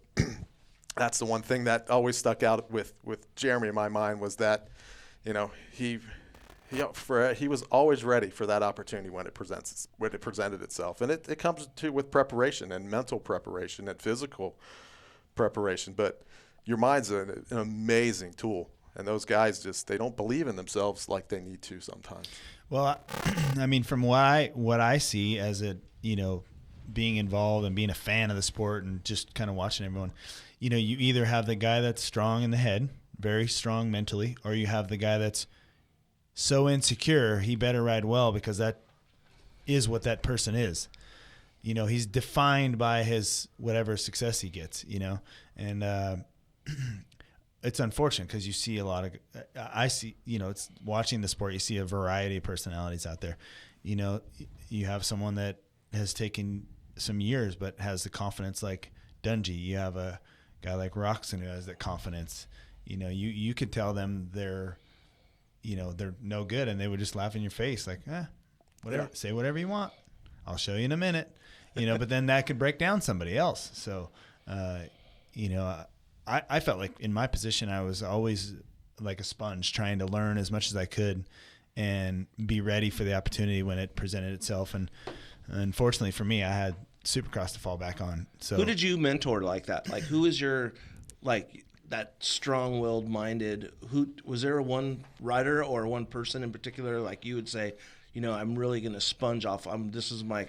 one thing that always stuck out with Jeremy in my mind, was that, he was always ready for that opportunity when it presented itself. And it comes with preparation and mental preparation and physical preparation. But your mind's an amazing tool. And those guys they don't believe in themselves like they need to sometimes. Well, I mean, from what I see as being involved and being a fan of the sport and just kind of watching everyone, you either have the guy that's strong in the head, very strong mentally, or you have the guy that's so insecure he better ride well, because that is what that person is. He's defined by his whatever success he gets, and it's unfortunate, because you see a lot of, it's watching the sport, you see a variety of personalities out there. You have someone that has taken some years but has the confidence like Dungy. You have a guy like Roxon who has that confidence. You could tell them they're no good, and they would just laugh in your face like, whatever, say whatever you want. I'll show you in a minute. But then that could break down somebody else. So, I felt like in my position, I was always like a sponge, trying to learn as much as I could and be ready for the opportunity when it presented itself. And unfortunately for me, I had Supercross to fall back on. So who did you mentor like that? Like, who is your, like, that strong-willed minded, was there one rider or one person in particular, like you would say, I'm really going to sponge off. This is my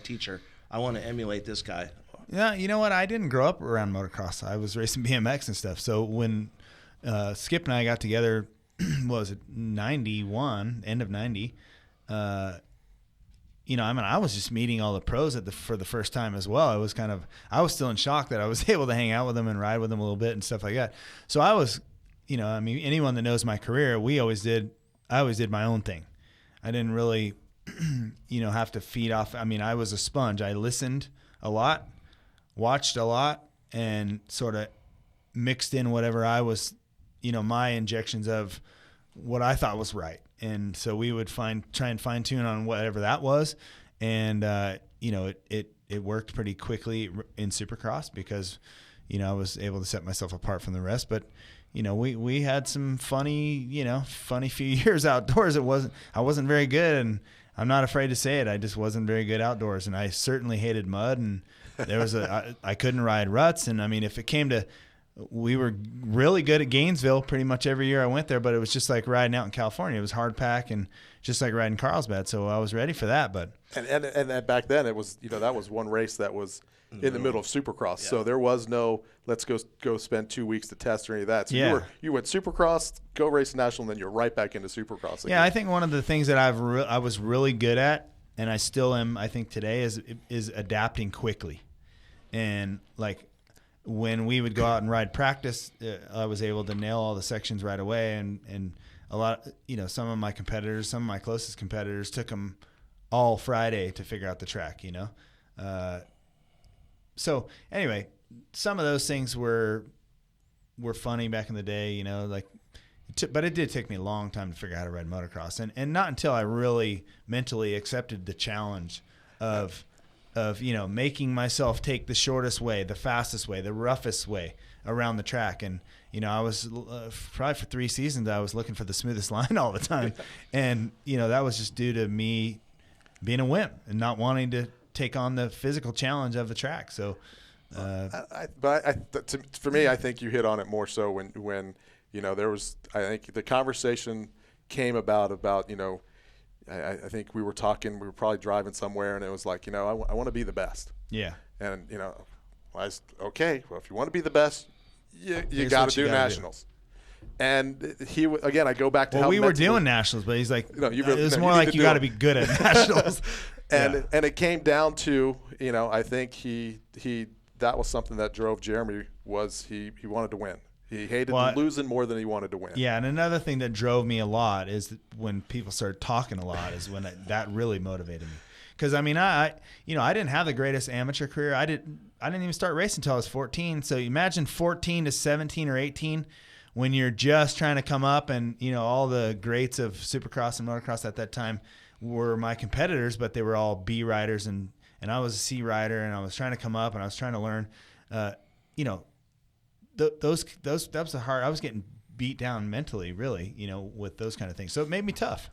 teacher. I want to emulate this guy. Yeah, you know what? I didn't grow up around motocross. I was racing BMX and stuff. So when Skip and I got together, what was it, 91, end of 90, I was just meeting all the pros for the first time as well. I was still in shock that I was able to hang out with them and ride with them a little bit and stuff like that. So I was, anyone that knows my career, I always did my own thing. I didn't really, have to feed off. I was a sponge. I listened a lot, watched a lot, and sort of mixed in whatever I was, my injections of what I thought was right. And so we would try and fine tune on whatever that was. And, it worked pretty quickly in Supercross because, I was able to set myself apart from the rest. But, we had some funny few years outdoors. I wasn't very good, and I'm not afraid to say it. I just wasn't very good outdoors, and I certainly hated mud, and there was I couldn't ride ruts. And if it came to, we were really good at Gainesville pretty much every year I went there, but it was just like riding out in California. It was hard pack and just like riding Carlsbad. So I was ready for that. But and back then it was, that was one race that was in the middle of Supercross. Yeah. So there was no, let's go spend 2 weeks to test or any of that. So you went Supercross, go race national, and then you're right back into Supercross again. Yeah, I think one of the things that I was really good at, and I still am, I think today, is adapting quickly. And like when we would go out and ride practice, I was able to nail all the sections right away. And a lot, some of my closest competitors took them all Friday to figure out the track, So anyway, some of those things were funny back in the day, but it did take me a long time to figure out how to ride motocross, and not until I really mentally accepted the challenge of of, making myself take the shortest way, the fastest way, the roughest way around the track. And, I was probably for 3 seasons, I was looking for the smoothest line all the time. And, that was just due to me being a wimp and not wanting to take on the physical challenge of the track. So, for me, I think you hit on it more so when there was, I think the conversation came about, I think we were probably driving somewhere, and it was like, I want to be the best. Yeah. And, okay, well, if you want to be the best, you got to do nationals. And again, I go back to how we were doing nationals, but he's like, it was more like you got to be good at nationals. And it came down to, I think that was something that drove Jeremy was he wanted to win. He hated losing more than he wanted to win. Yeah, and another thing that drove me a lot is that when people started talking a lot is when that really motivated me. Because I didn't have the greatest amateur career. I didn't even start racing until I was 14. So imagine 14 to 17 or 18 when you're just trying to come up, and all the greats of Supercross and motocross at that time were my competitors, but they were all B riders, and I was a C rider, and I was trying to come up, and I was trying to learn. That was hard. I was getting beat down mentally, really, with those kind of things. So it made me tough.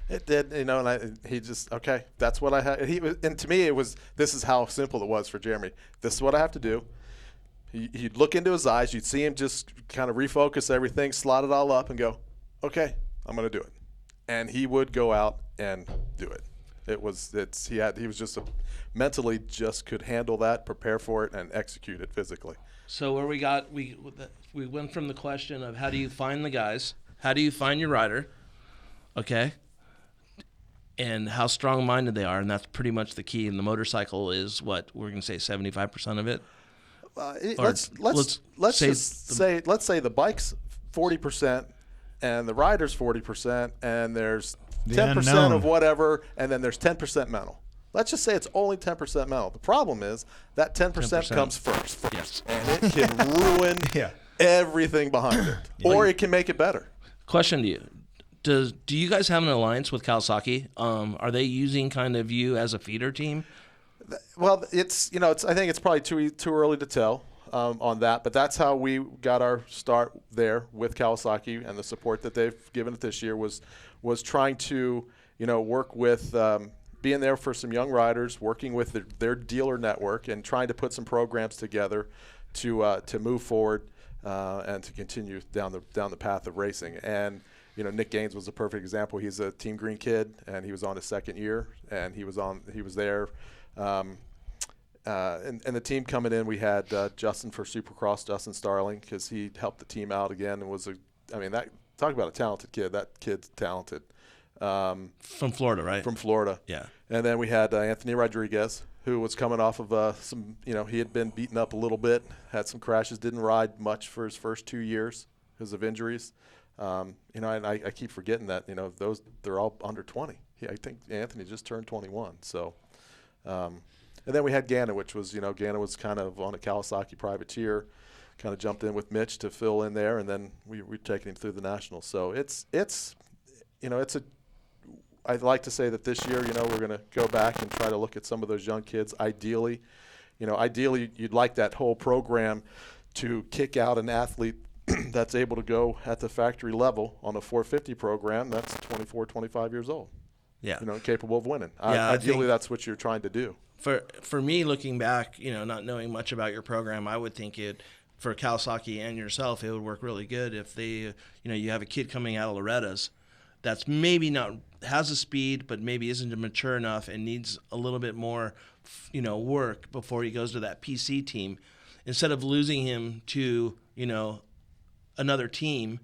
It did, and he just, okay, that's what I had. And to me, this is how simple it was for Jeremy. This is what I have to do. You'd look into his eyes, you'd see him just kind of refocus everything, slot it all up, and go, okay, I'm going to do it. And he would go out and do it. He was just mentally just could handle that, prepare for it, and execute it physically. So where we went from the question of how do you find the guys, how do you find your rider, okay, and how strong-minded they are, and that's pretty much the key. And the motorcycle is what we're going to say 75% of it. Let's say the bike's 40% and the rider's 40%, and there's 10% of whatever, and then there's 10% mental. Let's just say it's only 10% mental. The problem is that 10% comes first. Yes. And it can ruin everything behind it. Or it can make it better. Question to you. Do you guys have an alliance with Kawasaki? Are they using kind of you as a feeder team? Well, I think it's probably too early to tell on that, but that's how we got our start there with Kawasaki, and the support that they've given it this year was trying to, work with being there for some young riders, working with their dealer network, and trying to put some programs together to move forward and to continue down the path of racing. And Nick Gaines was a perfect example. He's a Team Green kid, and he was on his second year, and he was there. And the team coming in, we had Justin for Supercross, Justin Starling, because he helped the team out again, and talk about a talented kid. That kid's talented. From Florida, right? From Florida. Yeah. And then we had Anthony Rodriguez, who was coming off of some, he had been beaten up a little bit, had some crashes, didn't ride much for his first 2 years because of injuries. And I keep forgetting that, they're all under 20. I think Anthony just turned 21. So, and then we had Ganna, which was, Ganna was kind of on a Kawasaki privateer, kind of jumped in with Mitch to fill in there, and then we're taking him through the Nationals. So I'd like to say that this year, we're going to go back and try to look at some of those young kids. Ideally, you'd like that whole program to kick out an athlete that's able to go at the factory level on a 450 program that's 24, 25 years old. Yeah. Capable of winning. Yeah, ideally, that's what you're trying to do. For me, looking back, not knowing much about your program, I would think for Kawasaki and yourself, it would work really good if they, you have a kid coming out of Loretta's that's maybe not has a speed, but maybe isn't mature enough and needs a little bit more, work before he goes to that PC team. Instead of losing him to, another team,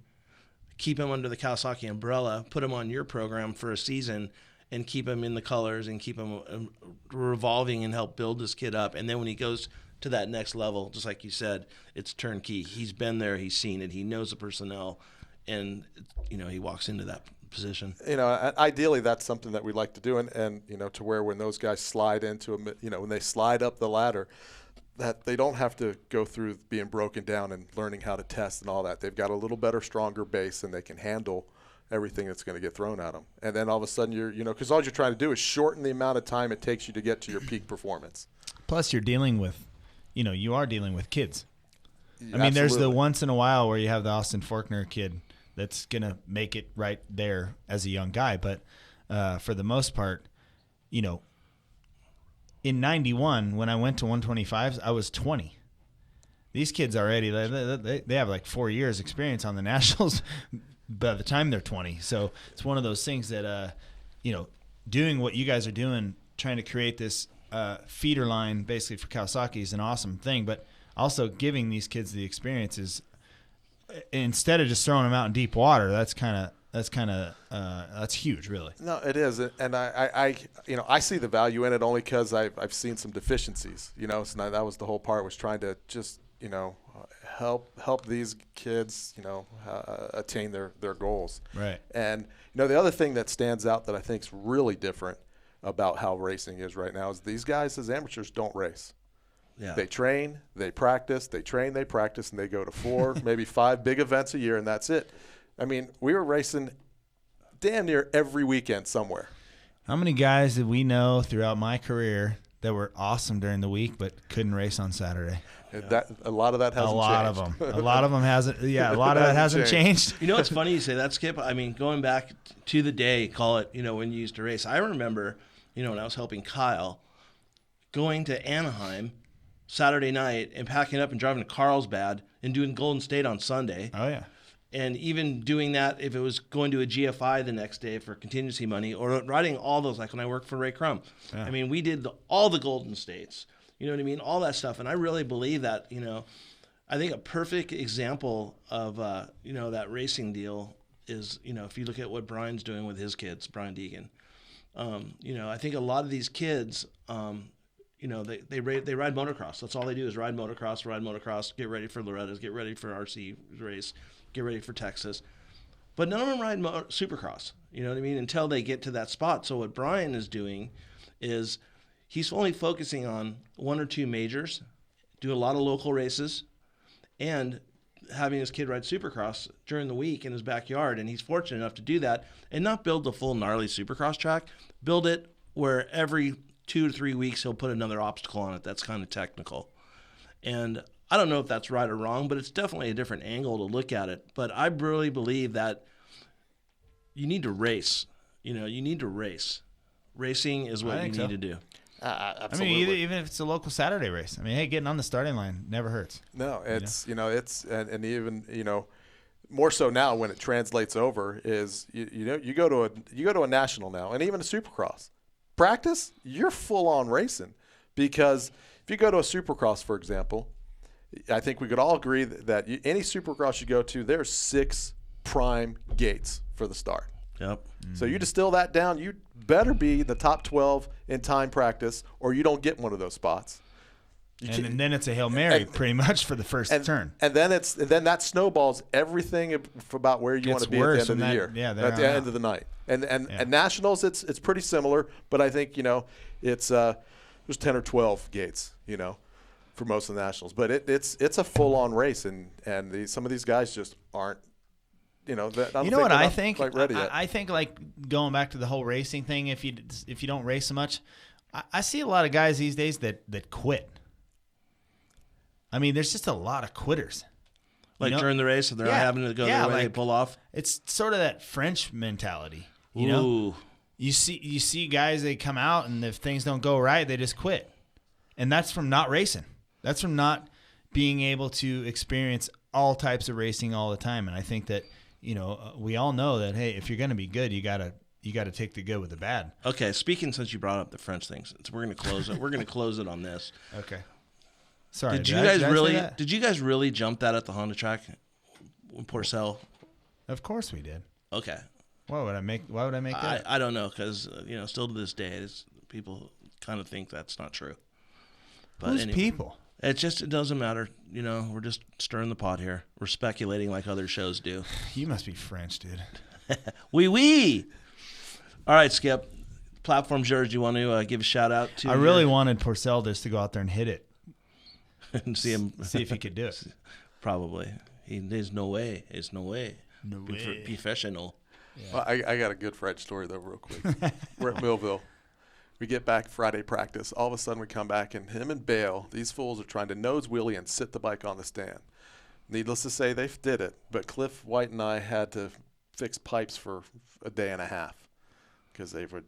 keep him under the Kawasaki umbrella, put him on your program for a season, and keep him in the colors and keep him revolving and help build this kid up. And then when he goes to that next level, just like you said, it's turnkey. He's been there, he's seen it, he knows the personnel, and he walks into that position. Ideally that's something that we'd like to do, and to where when those guys slide into when they slide up the ladder, that they don't have to go through being broken down and learning how to test and all that. They've got a little better, stronger base, and they can handle everything that's going to get thrown at them. And then all of a sudden because all you're trying to do is shorten the amount of time it takes you to get to your peak performance. Plus you're dealing with, you are dealing with kids. I mean, Absolutely. there's the once in a while where you have the Austin Faulkner kid that's going to make it right there as a young guy. But for the most part, in 91, when I went to 125s, I was 20. These kids already, they have like 4 years experience on the nationals by the time they're 20. So it's one of those things that, doing what you guys are doing, trying to create this feeder line basically for Kawasaki is an awesome thing. But also giving these kids the experiences instead of just throwing them out in deep water. That's huge, really. No, it is, and I see the value in it only because I've seen some deficiencies. So that was the whole part, was trying to just help these kids attain their goals. Right. And the other thing that stands out that I think is really different about how racing is right now is these guys as amateurs don't race. Yeah. They train, they practice, they train, they practice, and they go to 4, maybe 5 big events a year, and that's it. I mean, we were racing damn near every weekend somewhere. How many guys did we know throughout my career that were awesome during the week but couldn't race on Saturday? A lot of that hasn't changed. A lot of them hasn't. Yeah, a lot of that hasn't changed. It's funny you say that, Skip. I mean, going back to the day, call it, when you used to race. I remember, when I was helping Kyle, going to Anaheim Saturday night and packing up and driving to Carlsbad and doing Golden State on Sunday. Oh, yeah. And even doing that if it was going to a GFI the next day for contingency money, or riding all those, like when I worked for Ray Crum. Yeah. I mean, we did all the Golden States, you know what I mean? All that stuff. And I really believe that, I think a perfect example of, that racing deal is, if you look at what Brian's doing with his kids, Brian Deegan. I think a lot of these kids, they ride motocross. That's all they do is ride motocross, get ready for Loretta's, get ready for RC race, get ready for Texas. But none of them ride supercross, you know what I mean, until they get to that spot. So what Brian is doing is he's only focusing on 1 or 2 majors, do a lot of local races, and having his kid ride supercross during the week in his backyard. And he's fortunate enough to do that and not build the full gnarly supercross track, build it where every 2 to 3 weeks he'll put another obstacle on it that's kind of technical. And I don't know if that's right or wrong, but it's definitely a different angle to look at it. But I really believe that you need to race. You need to race. Racing is what you need to do. Absolutely. I mean, even if it's a local Saturday race. I mean, hey, getting on the starting line never hurts. No, it's, and even, more so now when it translates over is, you go to a national now, and even a supercross. Practice, you're full on racing, because if you go to a supercross, for example, I think we could all agree that any supercross you go to, there's 6 prime gates for the start. Yep. So you distill that down, you better be the top 12 in time practice, or you don't get one of those spots. And then it's a Hail Mary pretty much for the first turn. And then that snowballs everything about where you want to be at the end of the year. Yeah, at the end of the night. And nationals, it's pretty similar, but I think it's there's 10 or 12 gates, for most of the nationals. But it's a full on race, and some of these guys just aren't. I think? Quite ready yet. I think, like, going back to the whole racing thing, if you don't race so much, I see a lot of guys these days that quit. I mean, there's just a lot of quitters. Like during the race, if they're not having to go their way, they pull off. It's sort of that French mentality. You see guys, they come out, and if things don't go right, they just quit. And that's from not racing. That's from not being able to experience all types of racing all the time. And I think that, we all know that, hey, if you're going to be good, you got to take the good with the bad. Okay, since you brought up the French things, we're going to close it. We're going to close it on this. Okay. Sorry. Did you guys really jump that at the Honda track in Porcel? Of course we did. Okay. Why would I make that? I don't know, because still to this day, people kind of think that's not true. But Who's people? It doesn't matter. We're just stirring the pot here. We're speculating like other shows do. You must be French, dude. Oui. All right, Skip. Platform's yours. Do you want to give a shout out to? I really wanted Porcel just to go out there and hit it. And see him. See if he could do it. Probably. There's no way. It's no way. No way. Professional. Yeah. Well, I got a good Fred story, though, real quick. We're at Millville. We get back Friday practice. All of a sudden, we come back, and him and Bale, these fools are trying to nose wheelie and sit the bike on the stand. Needless to say, they did it. But Cliff White and I had to fix pipes for a day and a half because they would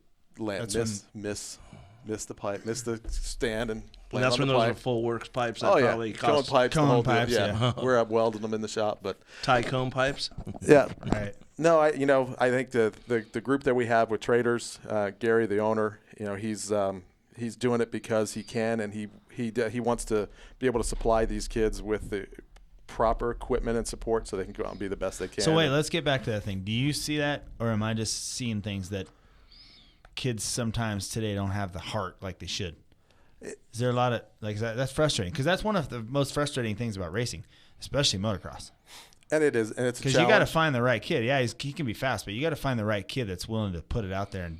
miss the pipe, miss the stand, and And that's on when the those pipe. are full works pipes that Oh, yeah. probably Cone cost pipes. Cone the whole deal. pipes, yeah. We're up welding them in the shop. But tie cone pipes. yeah. Right. No, I think the group that we have with traders, Gary, the owner, he's doing it because he can, and he wants to be able to supply these kids with the proper equipment and support so they can go out and be the best they can. So wait, let's get back to that thing. Do you see that, or am I just seeing things that kids sometimes today don't have the heart like they should? Is there a lot of that's frustrating, because that's one of the most frustrating things about racing, especially motocross. And it is, and it's because you got to find the right kid. Yeah, he can be fast, but you got to find the right kid that's willing to put it out there,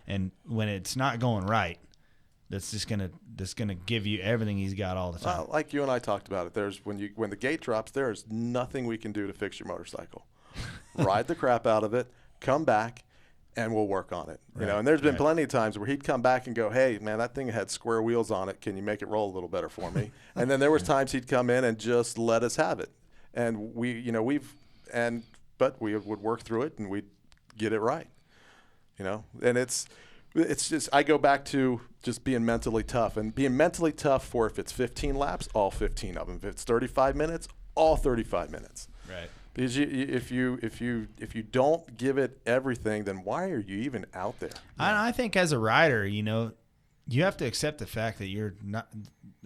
and when it's not going right, that's gonna give you everything he's got all the time. Like you and I talked about it. There's when the gate drops, there is nothing we can do to fix your motorcycle. Ride the crap out of it, come back, and we'll work on it. Right, And there's been right. plenty of times where he'd come back and go, "Hey, man, that thing had square wheels on it. Can you make it roll a little better for me?" And then there was times he'd come in and just let us have it, and but we would work through it and we'd get it right. And it's just, I go back to just being mentally tough, and being mentally tough for, if it's 15 laps, all 15 of them. If it's 35 minutes, all 35 minutes. Right. Because if you don't give it everything, then why are you even out there? I think as a rider, you have to accept the fact that you're not.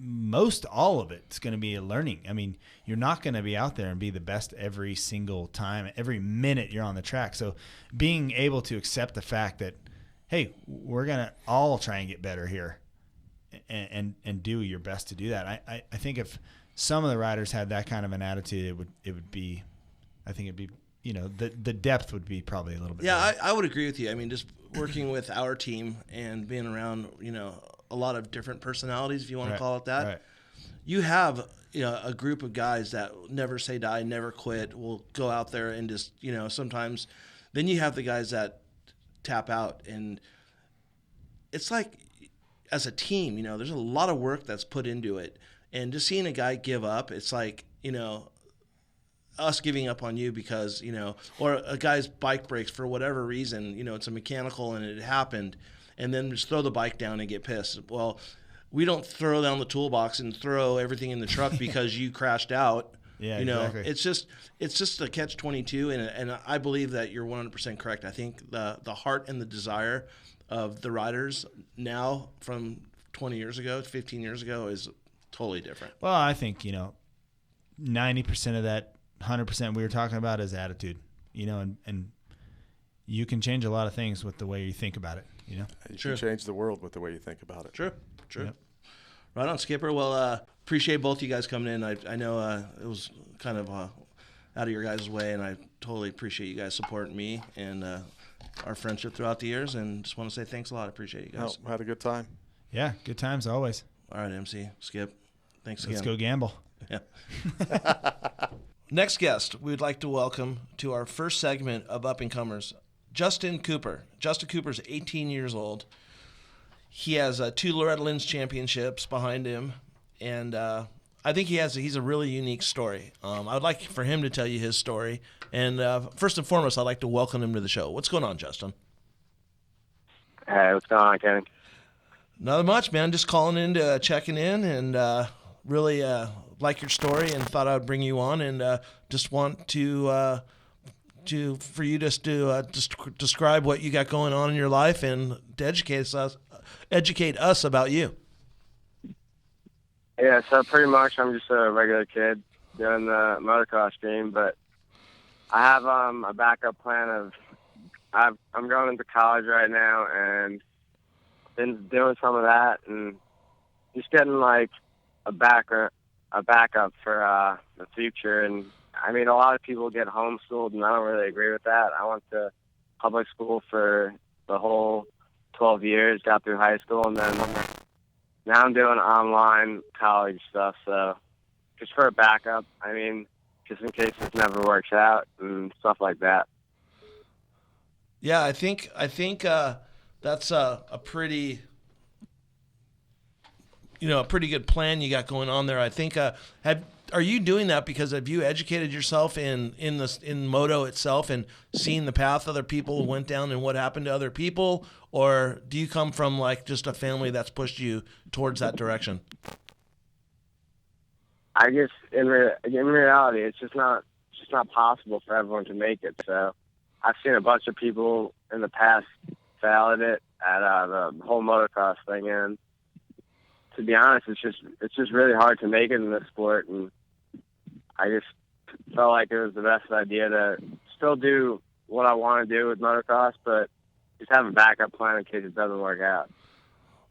Most all of it's going to be a learning. I mean, you're not going to be out there and be the best every single time, every minute you're on the track. So being able to accept the fact that, hey, we're going to all try and get better here, and do your best to do that. I think if some of the riders had that kind of an attitude, it would be, I think it'd be, the depth would be probably a little bit. Yeah, I would agree with you. I mean, just working with our team and being around, a lot of different personalities, if you want to call it that. Right. You have, a group of guys that never say die, never quit, will go out there and just, sometimes. Then you have the guys that tap out, and it's like, as a team, there's a lot of work that's put into it, and just seeing a guy give up, it's like, us giving up on you because, or a guy's bike breaks for whatever reason, it's a mechanical and it happened, and then just throw the bike down and get pissed. Well, we don't throw down the toolbox and throw everything in the truck because you crashed out. Yeah, exactly. It's just a catch-22, and I believe that you're 100% correct. I think the heart and the desire of the riders now from 20 years ago, 15 years ago is totally different. Well, I think 90% of that 100% we were talking about is attitude, and you can change a lot of things with the way you think about it, You Sure. can change the world with the way you think about it. True. Yep. Right on, Skipper. Well, appreciate both you guys coming in. I know it was kind of out of your guys' way, and I totally appreciate you guys supporting me and our friendship throughout the years, and just want to say thanks a lot. I appreciate you guys. Had a good time. Yeah, good times always. All right, MC, Skip. Thanks again. Let's go gamble. Yeah. Next guest, we'd like to welcome to our first segment of Up and Comers, Justin Cooper. Justin Cooper's 18 years old. He has 2 Loretta Lynn's championships behind him, and I think he's a really unique story. I'd like for him to tell you his story, and first and foremost, I'd like to welcome him to the show. What's going on, Justin? Hey, what's going on, Kevin? Not much, man. Just calling in to checking in, and really like your story, and thought I'd bring you on, and just want to for you just to describe what you got going on in your life, and to educate us about you. Yeah, so pretty much I'm just a regular kid doing the motocross game, but I have a backup plan of I'm going into college right now and been doing some of that and just getting like a backup for the future. And I mean, a lot of people get homeschooled, and I don't really agree with that. I went to public school for the whole 12 years, got through high school, and then now I'm doing online college stuff. So just for a backup, I mean, just in case this never works out and stuff like that. Yeah, I think that's a pretty a pretty good plan you got going on there. I think are you doing that because have you educated yourself in moto itself and seen the path other people went down and what happened to other people, or do you come from like just a family that's pushed you towards that direction? I guess in reality, it's just not possible for everyone to make it. So I've seen a bunch of people in the past fail at it at the whole motocross thing, and to be honest, it's just really hard to make it in this sport, and I just felt like it was the best idea to still do what I want to do with motocross, but just have a backup plan in case it doesn't work out.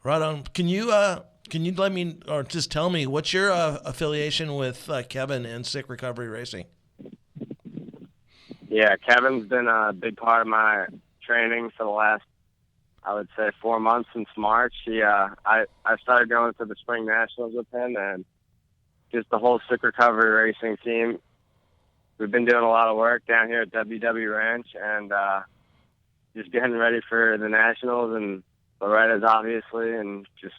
Right on. Can you let me or just tell me what's your affiliation with Kevin and Sick Recovery Racing? Yeah, Kevin's been a big part of my training for the last, I would say, 4 months since March. I started going to the Spring Nationals with him, and just the whole Sick Recovery Racing team. We've been doing a lot of work down here at WW Ranch, and just getting ready for the Nationals and Loretta's, obviously, and just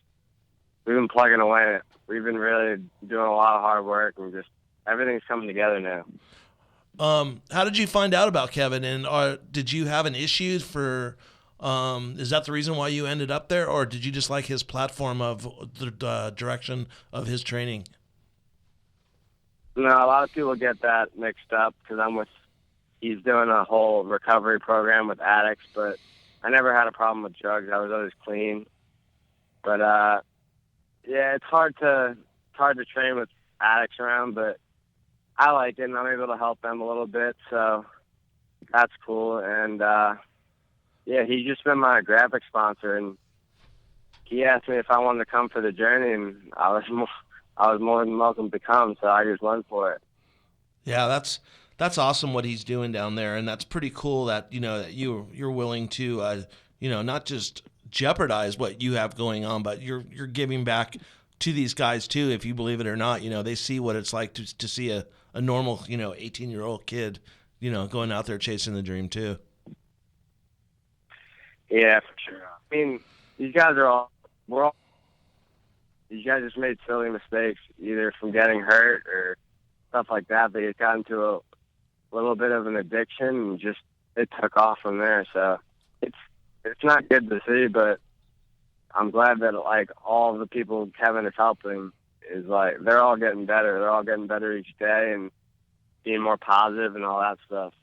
we've been plugging away. We've been really doing a lot of hard work, and just everything's coming together now. How did you find out about Kevin, and did you have an issue for? Is that the reason why you ended up there, or did you just like his platform of the direction of his training? No, a lot of people get that mixed up because he's doing a whole recovery program with addicts, but I never had a problem with drugs. I was always clean. But yeah, it's hard to train with addicts around, but I like it, and I'm able to help them a little bit, so that's cool. And yeah, he's just been my graphic sponsor, and he asked me if I wanted to come for the journey, and I was more than welcome to come, so I just went for it. Yeah, that's awesome what he's doing down there, and that's pretty cool that that you're willing to not just jeopardize what you have going on, but you're giving back to these guys too. If you believe it or not, they see what it's like to see a normal 18-year-old kid going out there chasing the dream too. Yeah, for sure. I mean, these guys these guys just made silly mistakes, either from getting hurt or stuff like that. They got into a little bit of an addiction, and just it took off from there. So it's not good to see, but I'm glad that like all of the people Kevin is helping is like they're all getting better. They're all getting better each day and being more positive and all that stuff.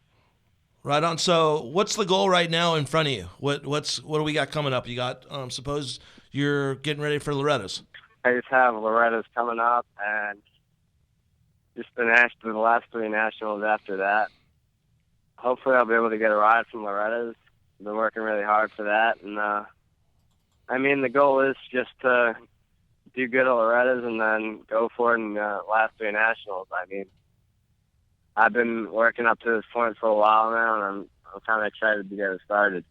Right on. So what's the goal right now in front of you? What do we got coming up? You got suppose you're getting ready for Loretta's. I just have Loretta's coming up, and just the last 3 Nationals after that. Hopefully I'll be able to get a ride from Loretta's. I've been working really hard for that, and I mean the goal is just to do good at Loretta's and then go for it in the last 3 Nationals. I mean, I've been working up to this point for a while now, and I'm kind of excited to get it started.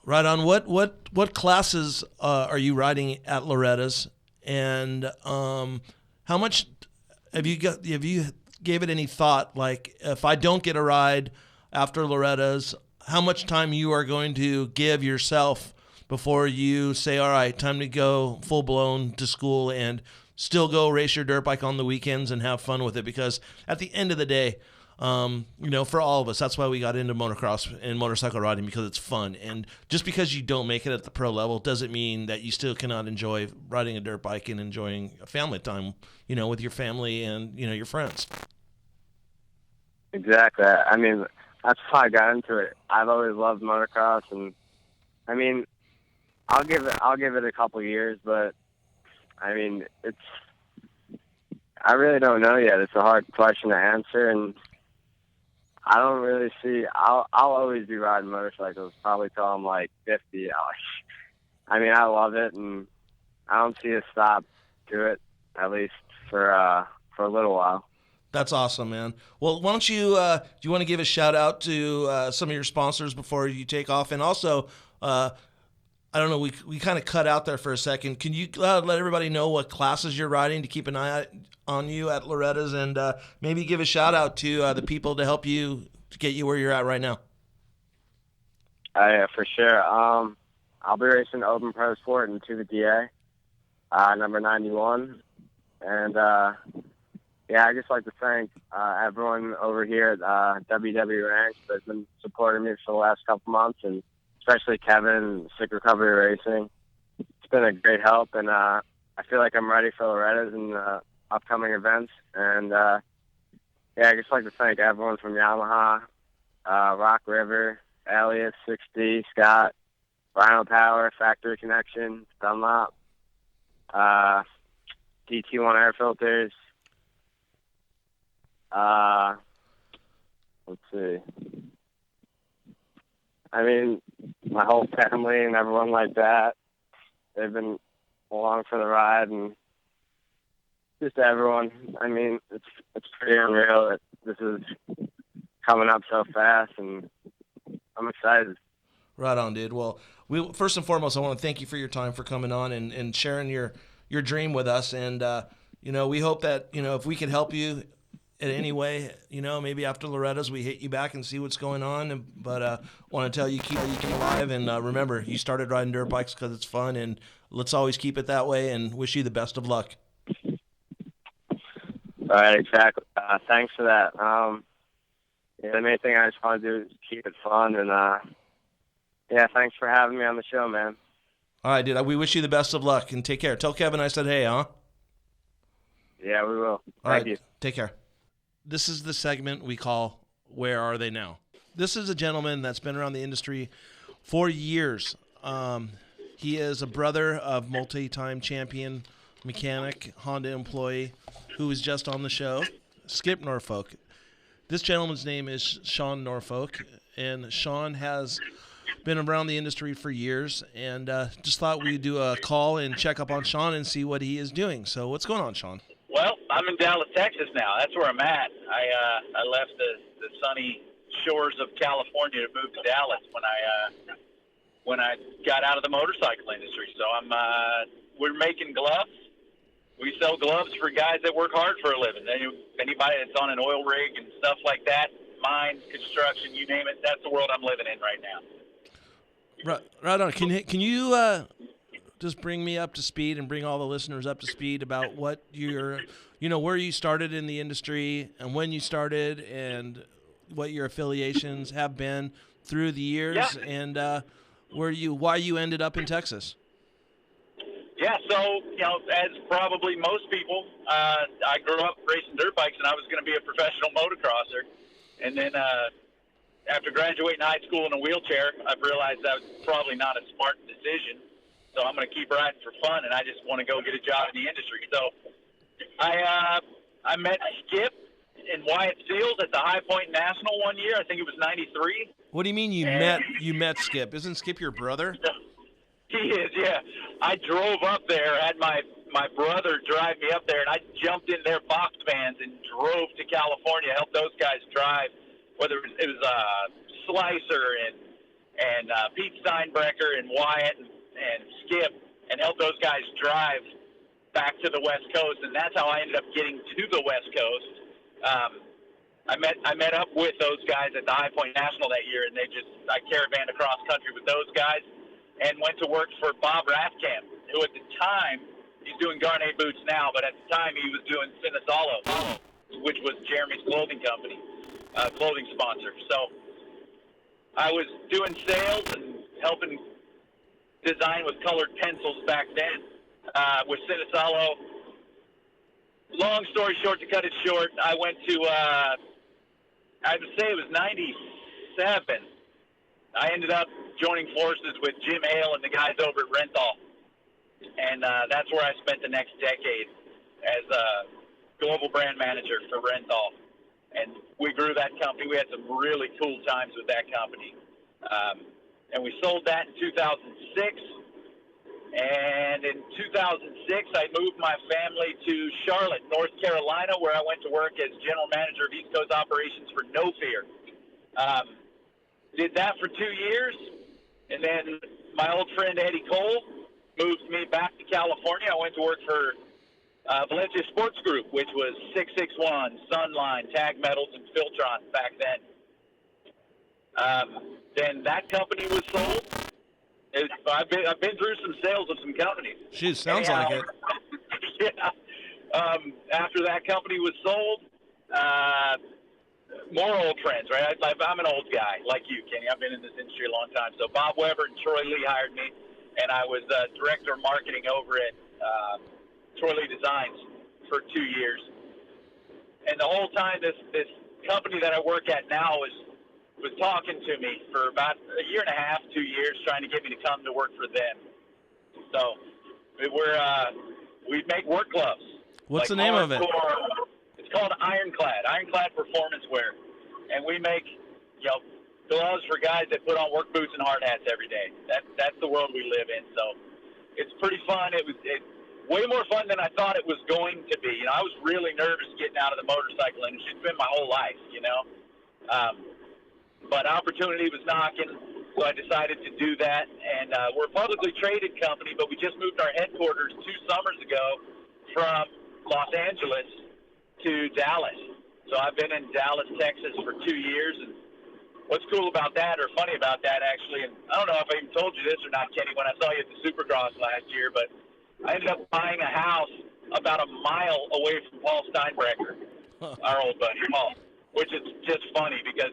Right on. What classes are you riding at Loretta's, and how much have you gave it any thought? Like, if I don't get a ride after Loretta's, how much time you are going to give yourself before you say, all right, time to go full blown to school and still go race your dirt bike on the weekends and have fun with it? Because at the end of the day, for all of us, that's why we got into motocross and motorcycle riding, because it's fun. And just because you don't make it at the pro level doesn't mean that you still cannot enjoy riding a dirt bike and enjoying family time, with your family and, your friends. Exactly. I mean, that's why I got into it. I've always loved motocross, and I mean, I'll give it a couple years, but I mean, I really don't know yet. It's a hard question to answer, and I don't really see. I'll always be riding motorcycles probably till I'm like 50. I mean, I love it, and I don't see a stop to it, at least for a little while. That's awesome, man. Well, why don't you do you want to give a shout out to some of your sponsors before you take off? And also, I don't know, we kind of cut out there for a second. Can you let everybody know what classes you're riding to keep an eye on you at Loretta's, and maybe give a shout out to the people to help you to get you where you're at right now? Yeah, for sure. I'll be racing the Open Pro Sport in the DA, number 91. And, yeah, I just like to thank everyone over here at WW Ranch that's been supporting me for the last couple months, and especially Kevin, Sick Recovery Racing. It's been a great help, and I feel like I'm ready for Loretta's and upcoming events. And, yeah, I just like to thank everyone from Yamaha, Rock River, Elliott, 6D, Scott, Rhino Power, Factory Connection, Dunlop, DT1 Air Filters. Let's see. I mean, my whole family and everyone like that, they've been along for the ride, and just everyone. I mean, it's pretty unreal that this is coming up so fast, and I'm excited. Right on, dude. Well, first and foremost, I want to thank you for your time, for coming on and sharing your dream with us. And, we hope that, if we could help you in any way, maybe after Loretta's, we hit you back and see what's going on. But want to tell you, keep alive. And remember, you started riding dirt bikes because it's fun. And let's always keep it that way, and wish you the best of luck. All right, exactly. Thanks for that. The main thing I just want to do is keep it fun. And, yeah, thanks for having me on the show, man. All right, dude. We wish you the best of luck, and take care. Tell Kevin I said hey, huh? Yeah, we will. Thank you. Take care. This is the segment we call Where Are They Now? This is a gentleman that's been around the industry for years. He is a brother of multi-time champion mechanic, Honda employee, who was just on the show, Skip Norfolk. This gentleman's name is Sean Norfolk, and Sean has been around the industry for years, and just thought we'd do a call and check up on Sean and see what he is doing. So what's going on, Sean? Well, I'm in Dallas, Texas now. That's where I'm at. I left the sunny shores of California to move to Dallas when I got out of the motorcycle industry. So we're making gloves. We sell gloves for guys that work hard for a living. Anybody that's on an oil rig and stuff like that, mines, construction, you name it. That's the world I'm living in right now. Right on. Can you just bring me up to speed and bring all the listeners up to speed about what where you started in the industry and when you started and what your affiliations have been through the years, and why you ended up in Texas? Yeah, so, as probably most people, I grew up racing dirt bikes, and I was going to be a professional motocrosser. And then after graduating high school in a wheelchair, I've realized that was probably not a smart decision. So I'm going to keep riding for fun, and I just want to go get a job in the industry. So I met Skip and Wyatt Seals at the High Point National one year. I think it was 93. What do you mean you met Skip? Isn't Skip your brother? He is, yeah. I drove up there, had my brother drive me up there, and I jumped in their box vans and drove to California, helped those guys drive, whether it was Slicer and Pete Steinbrecher and Wyatt and Skip, and helped those guys drive back to the West Coast, and that's how I ended up getting to the West Coast. I met up with those guys at the High Point National that year, and I caravanned across country with those guys and went to work for Bob Rathkamp, who at the time, he's doing Garnet boots now, but at the time he was doing Cinesalo, which was Jeremy's clothing company, clothing sponsor. So I was doing sales and helping design with colored pencils back then with Cinesalo. Long story short, to cut it short, I went to, I would say it was 97. I ended up joining forces with Jim Hale and the guys over at Renthal. And that's where I spent the next decade as a global brand manager for Renthal. And we grew that company. We had some really cool times with that company. And we sold that in 2006. And in 2006, I moved my family to Charlotte, North Carolina, where I went to work as general manager of East Coast operations for No Fear. Did that for 2 years. And then my old friend Eddie Cole moved me back to California. I went to work for Valencia Sports Group, which was 661, Sunline, Tag Metals, and Filtron back then. Then that company was sold. I've been through some sales of some companies. Shoot, sounds like it. Yeah. After that company was sold, more old friends, right? I'm an old guy like you, Kenny. I've been in this industry a long time. So Bob Weber and Troy Lee hired me, and I was director of marketing over at Troy Lee Designs for 2 years. And the whole time, this company that I work at now was talking to me for about a year and a half, 2 years, trying to get me to come to work for them. So we make work gloves. What's the name of it? It's called Ironclad Performance Wear, and we make gloves for guys that put on work boots and hard hats every day. That's the world we live in. So it's pretty fun. It's way more fun than I thought it was going to be. I was really nervous getting out of the motorcycle industry. It's been my whole life, but opportunity was knocking, so I decided to do that. And we're a publicly traded company, but we just moved our headquarters 2 summers ago from Los Angeles to Dallas. So I've been in Dallas, Texas for 2 years. And what's cool about that, or funny about that actually, and I don't know if I even told you this or not, Kenny, when I saw you at the Supercross last year, but I ended up buying a house about a mile away from Paul Steinbrecher, our old buddy Paul, which is just funny because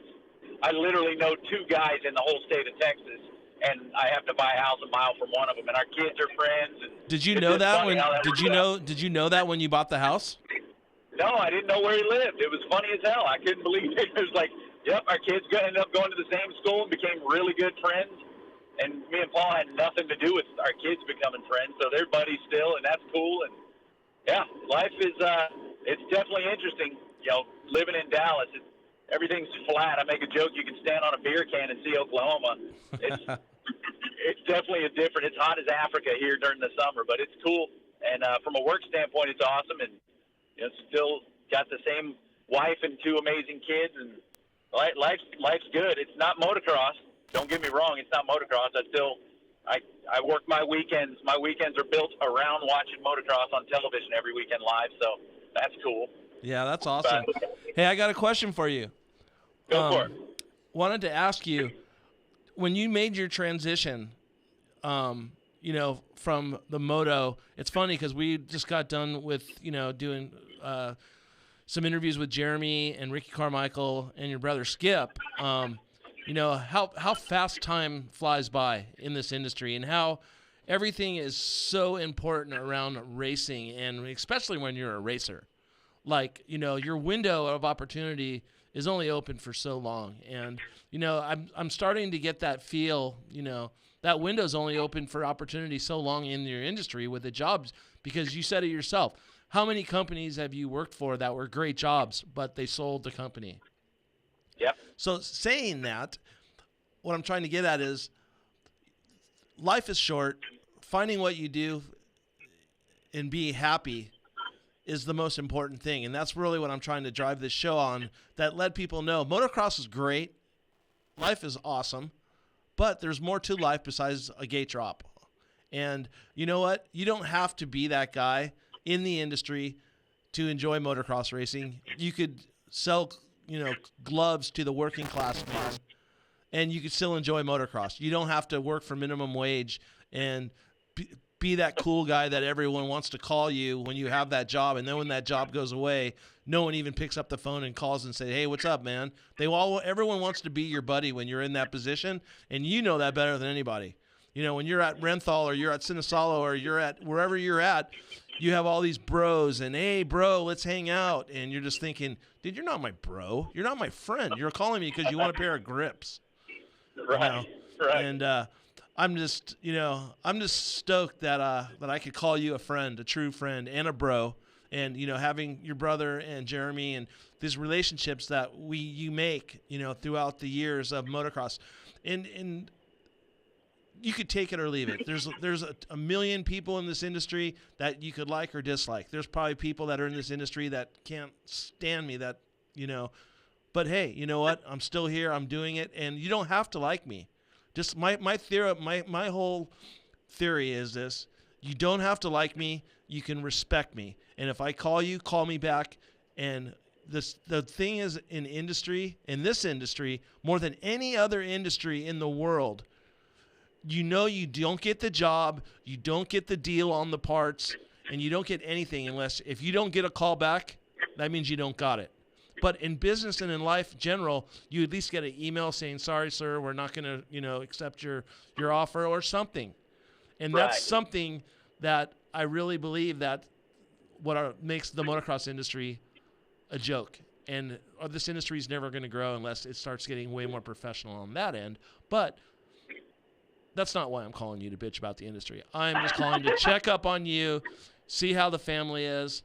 I literally know 2 guys in the whole state of Texas, and I have to buy a house a mile from one of them, and our kids are friends. And did you know that when did you know that when you bought the house? No, I didn't know where he lived. It was funny as hell. I couldn't believe it. It was like, yep, our kids ended up going to the same school and became really good friends. And me and Paul had nothing to do with our kids becoming friends, so they're buddies still, and that's cool. And yeah, life is it's definitely interesting. Living in Dallas, everything's flat. I make a joke, you can stand on a beer can and see Oklahoma. It's definitely it's hot as Africa here during the summer, but it's cool. And from a work standpoint, it's awesome. And still got the same wife and 2 amazing kids, and life's good. It's not motocross. Don't get me wrong, it's not motocross. I work my weekends. My weekends are built around watching motocross on television every weekend live, so that's cool. Yeah, that's awesome. Hey, I got a question for you. Go for it. Wanted to ask you, when you made your transition, from the moto, it's funny because we just got done with, doing some interviews with Jeremy and Ricky Carmichael and your brother Skip. How fast time flies by in this industry and how everything is so important around racing, and especially when you're a racer. Like, your window of opportunity is only open for so long. And, I'm starting to get that feel, that window's only open for opportunity so long in your industry with the jobs, because you said it yourself. How many companies have you worked for that were great jobs, but they sold the company? Yep. So saying that, what I'm trying to get at is life is short. Finding what you do and be happy is the most important thing. And that's really what I'm trying to drive this show on, that let people know motocross is great. Life is awesome, but there's more to life besides a gate drop. And you know what? You don't have to be that guy in the industry to enjoy motocross racing. You could sell, gloves to the working class man, and you could still enjoy motocross. You don't have to work for minimum wage and be that cool guy that everyone wants to call you when you have that job. And then when that job goes away, no one even picks up the phone and calls and say, hey, what's up, man? Everyone wants to be your buddy when you're in that position, and you know that better than anybody. When you're at Renthal or you're at Cinesalo or you're at wherever you're at, you have all these bros and, hey, bro, let's hang out. And you're just thinking, dude, you're not my bro. You're not my friend. You're calling me because you want a pair of grips. Right. Right. And I'm just stoked that I could call you a friend, a true friend, and a bro. And, having your brother and Jeremy and these relationships that you make, throughout the years of motocross. And you could take it or leave it. There's a million people in this industry that you could like or dislike. There's probably people that are in this industry that can't stand me, that, but hey, you know what? I'm still here. I'm doing it. And you don't have to like me. Just my theory, my whole theory is this: you don't have to like me. You can respect me. And if I call you, call me back. And the thing is, in this industry, more than any other industry in the world, you don't get the job, you don't get the deal on the parts, and you don't get anything if you don't get a call back, that means you don't got it. But in business and in life in general, you at least get an email saying, sorry, sir, we're not going to, accept your offer or something. And that's something that I really believe that makes the motocross industry a joke. And this industry is never going to grow unless it starts getting way more professional on that end. But that's not why I'm calling you to bitch about the industry. I'm just calling to check up on you, see how the family is,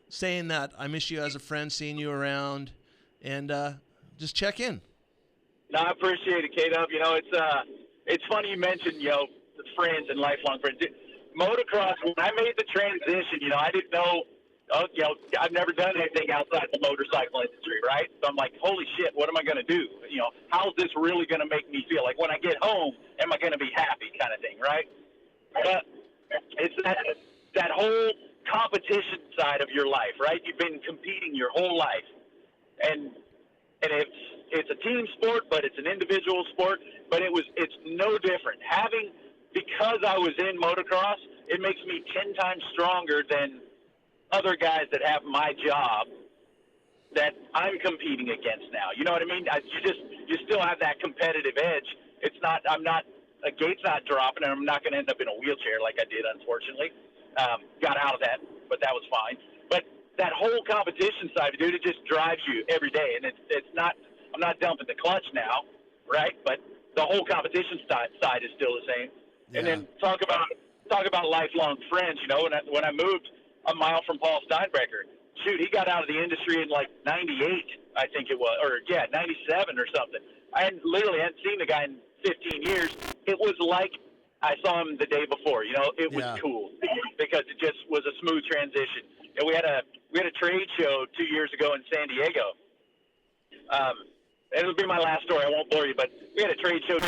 saying that I miss you as a friend, seeing you around, and just check in. No, I appreciate it, K-Dub. It's funny you mentioned, friends and lifelong friends. Motocross, when I made the transition, I didn't know, I've never done anything outside the motorcycle industry, right? So I'm like, holy shit, what am I going to do? How's this really going to make me feel? Like, when I get home, am I going to be happy kind of thing, right? But it's that whole competition side of your life, right? You've been competing your whole life, and it's a team sport, but it's an individual sport. But it's no different. Because I was in motocross, it makes me 10 times stronger than other guys that have my job that I'm competing against now. You know what I mean? You still have that competitive edge. A gate's not dropping, and I'm not going to end up in a wheelchair like I did, unfortunately. Got out of that, but that was fine. But that whole competition side, dude, it just drives you every day. And I'm not dumping the clutch now, right? But the whole competition side is still the same. Yeah. And then talk about lifelong friends. When I moved a mile from Paul Steinbrecher, shoot, he got out of the industry in like 98, I think it was, 97 or something. I hadn't seen the guy in 15 years. It was like I saw him the day before. It was cool because it just was a smooth transition. And we had a trade show 2 years ago in San Diego. It'll be my last story. I won't bore you, but we had a trade show in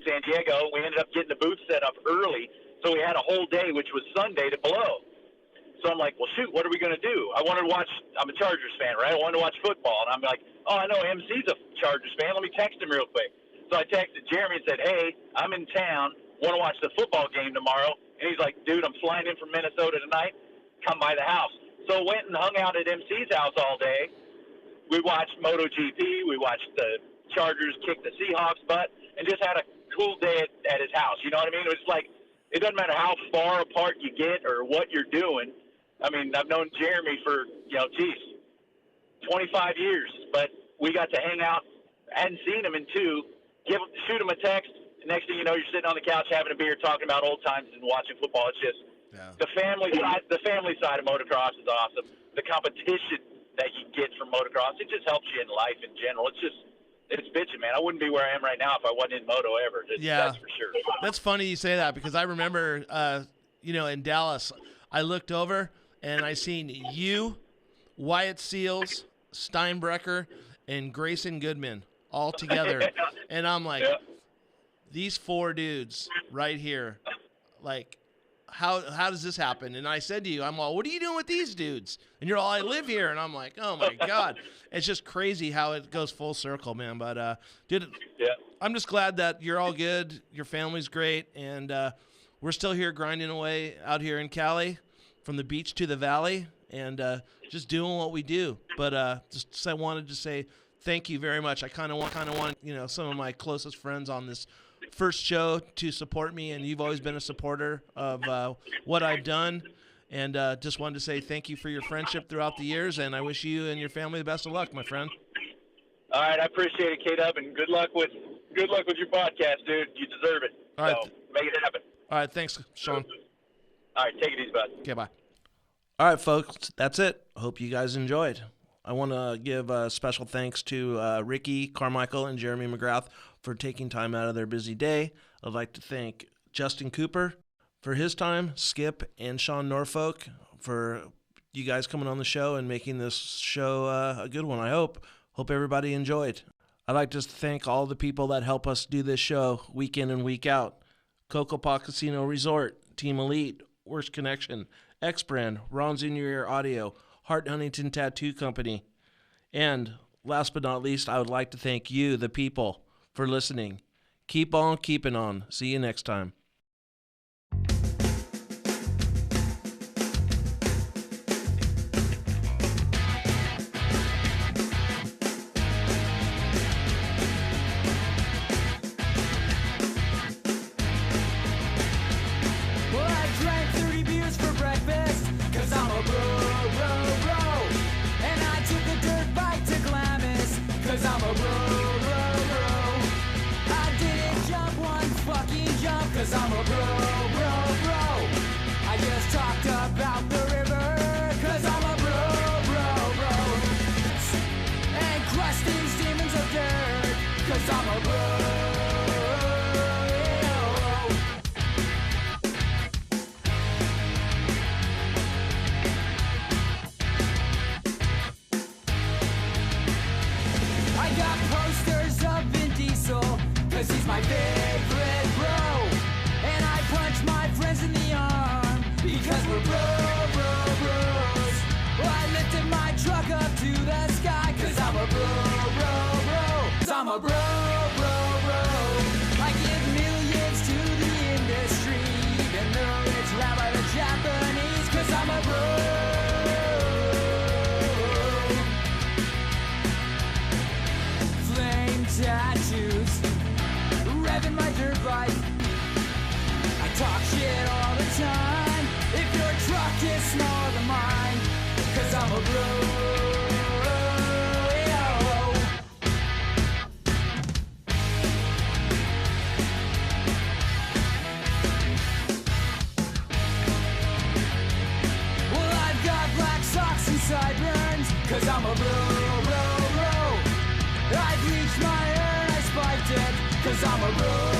San Diego. We ended up getting the booth set up early, so we had a whole day, which was Sunday, to blow. So I'm like, well, shoot, what are we going to do? I'm a Chargers fan, right? I wanted to watch football, and I'm like, oh, I know MC's a Chargers fan. Let me text him real quick. So I texted Jeremy and said, hey, I'm in town. Want to watch the football game tomorrow? And he's like, dude, I'm flying in from Minnesota tonight. Come by the house. So went and hung out at MC's house all day. We watched MotoGP. We watched the Chargers kick the Seahawks' butt, and just had a cool day at his house. You know what I mean? It was like, it doesn't matter how far apart you get or what you're doing. I mean, I've known Jeremy for, 25 years, but we got to hang out. I hadn't seen him in 2. Shoot him a text. Next thing you know, you're sitting on the couch having a beer, talking about old times and watching football. It's just the family side of motocross is awesome. The competition that you get from motocross, it just helps you in life in general. It's bitching, man. I wouldn't be where I am right now if I wasn't in moto ever. That's for sure. That's funny you say that, because I remember, in Dallas, I looked over and I seen you, Wyatt Seals, Steinbrecher, and Grayson Goodman all together. And I'm like, these 4 dudes right here, like, how does this happen? And I said to you, I'm all, what are you doing with these dudes? And you're all, I live here. And I'm like, oh my God. It's just crazy how it goes full circle, man. But, dude, I'm just glad that you're all good. Your family's great. And we're still here grinding away out here in Cali, from the beach to the valley, and just doing what we do. But I wanted to say thank you very much. I kind of want some of my closest friends on this first show to support me, and you've always been a supporter of what I've done, and just wanted to say thank you for your friendship throughout the years, and I wish you and your family the best of luck, my friend. All right, I appreciate it, K-Dub, and good luck with your podcast, dude. You deserve it. All right, so make it happen. All right, thanks, Sean. All right, take it easy, bud. Okay, bye. All right, folks, that's it. I hope you guys enjoyed. I want to give a special thanks to Ricky Carmichael and Jeremy McGrath for taking time out of their busy day. I'd like to thank Justin Cooper for his time, Skip and Sean Norfolk for you guys coming on the show and making this show a good one, I hope. Hope everybody enjoyed. I'd like to thank all the people that help us do this show week in and week out. Coco Paw Casino Resort, Team Elite, Worst Connection, X-Brand, Ron's In Your Ear Audio, Hart Huntington Tattoo Company, And last but not least, I would like to thank you, the people, for listening. Keep on keeping on. See you next time. Well, I drank 30 beers for breakfast, 'cause I'm a bro. And I took a dirt bike to Glamis, 'cause I'm a bro. I didn't jump one fucking jump, 'cause I'm a bro. I just talked about the river, 'cause I'm a bro. And crushed these demons of dirt, 'cause I'm a bro. I got posters of Vin Diesel, 'cause he's my favorite bro. And I punch my friends in the arm, because we're bros. Well, I lifted my truck up to the sky, 'cause I'm a bro. 'Cause I'm a bro. I give millions to the industry, even though it's run by the Japanese, 'cause I'm a bro. Flame tattoos, revving my dirt bike. I talk shit all the time, if your truck is smaller than mine, 'cause I'm a bro. Well, I've got black socks and sideburns, 'cause I'm a bro. I bleached my hair and I spiked it, 'cause I'm a bro.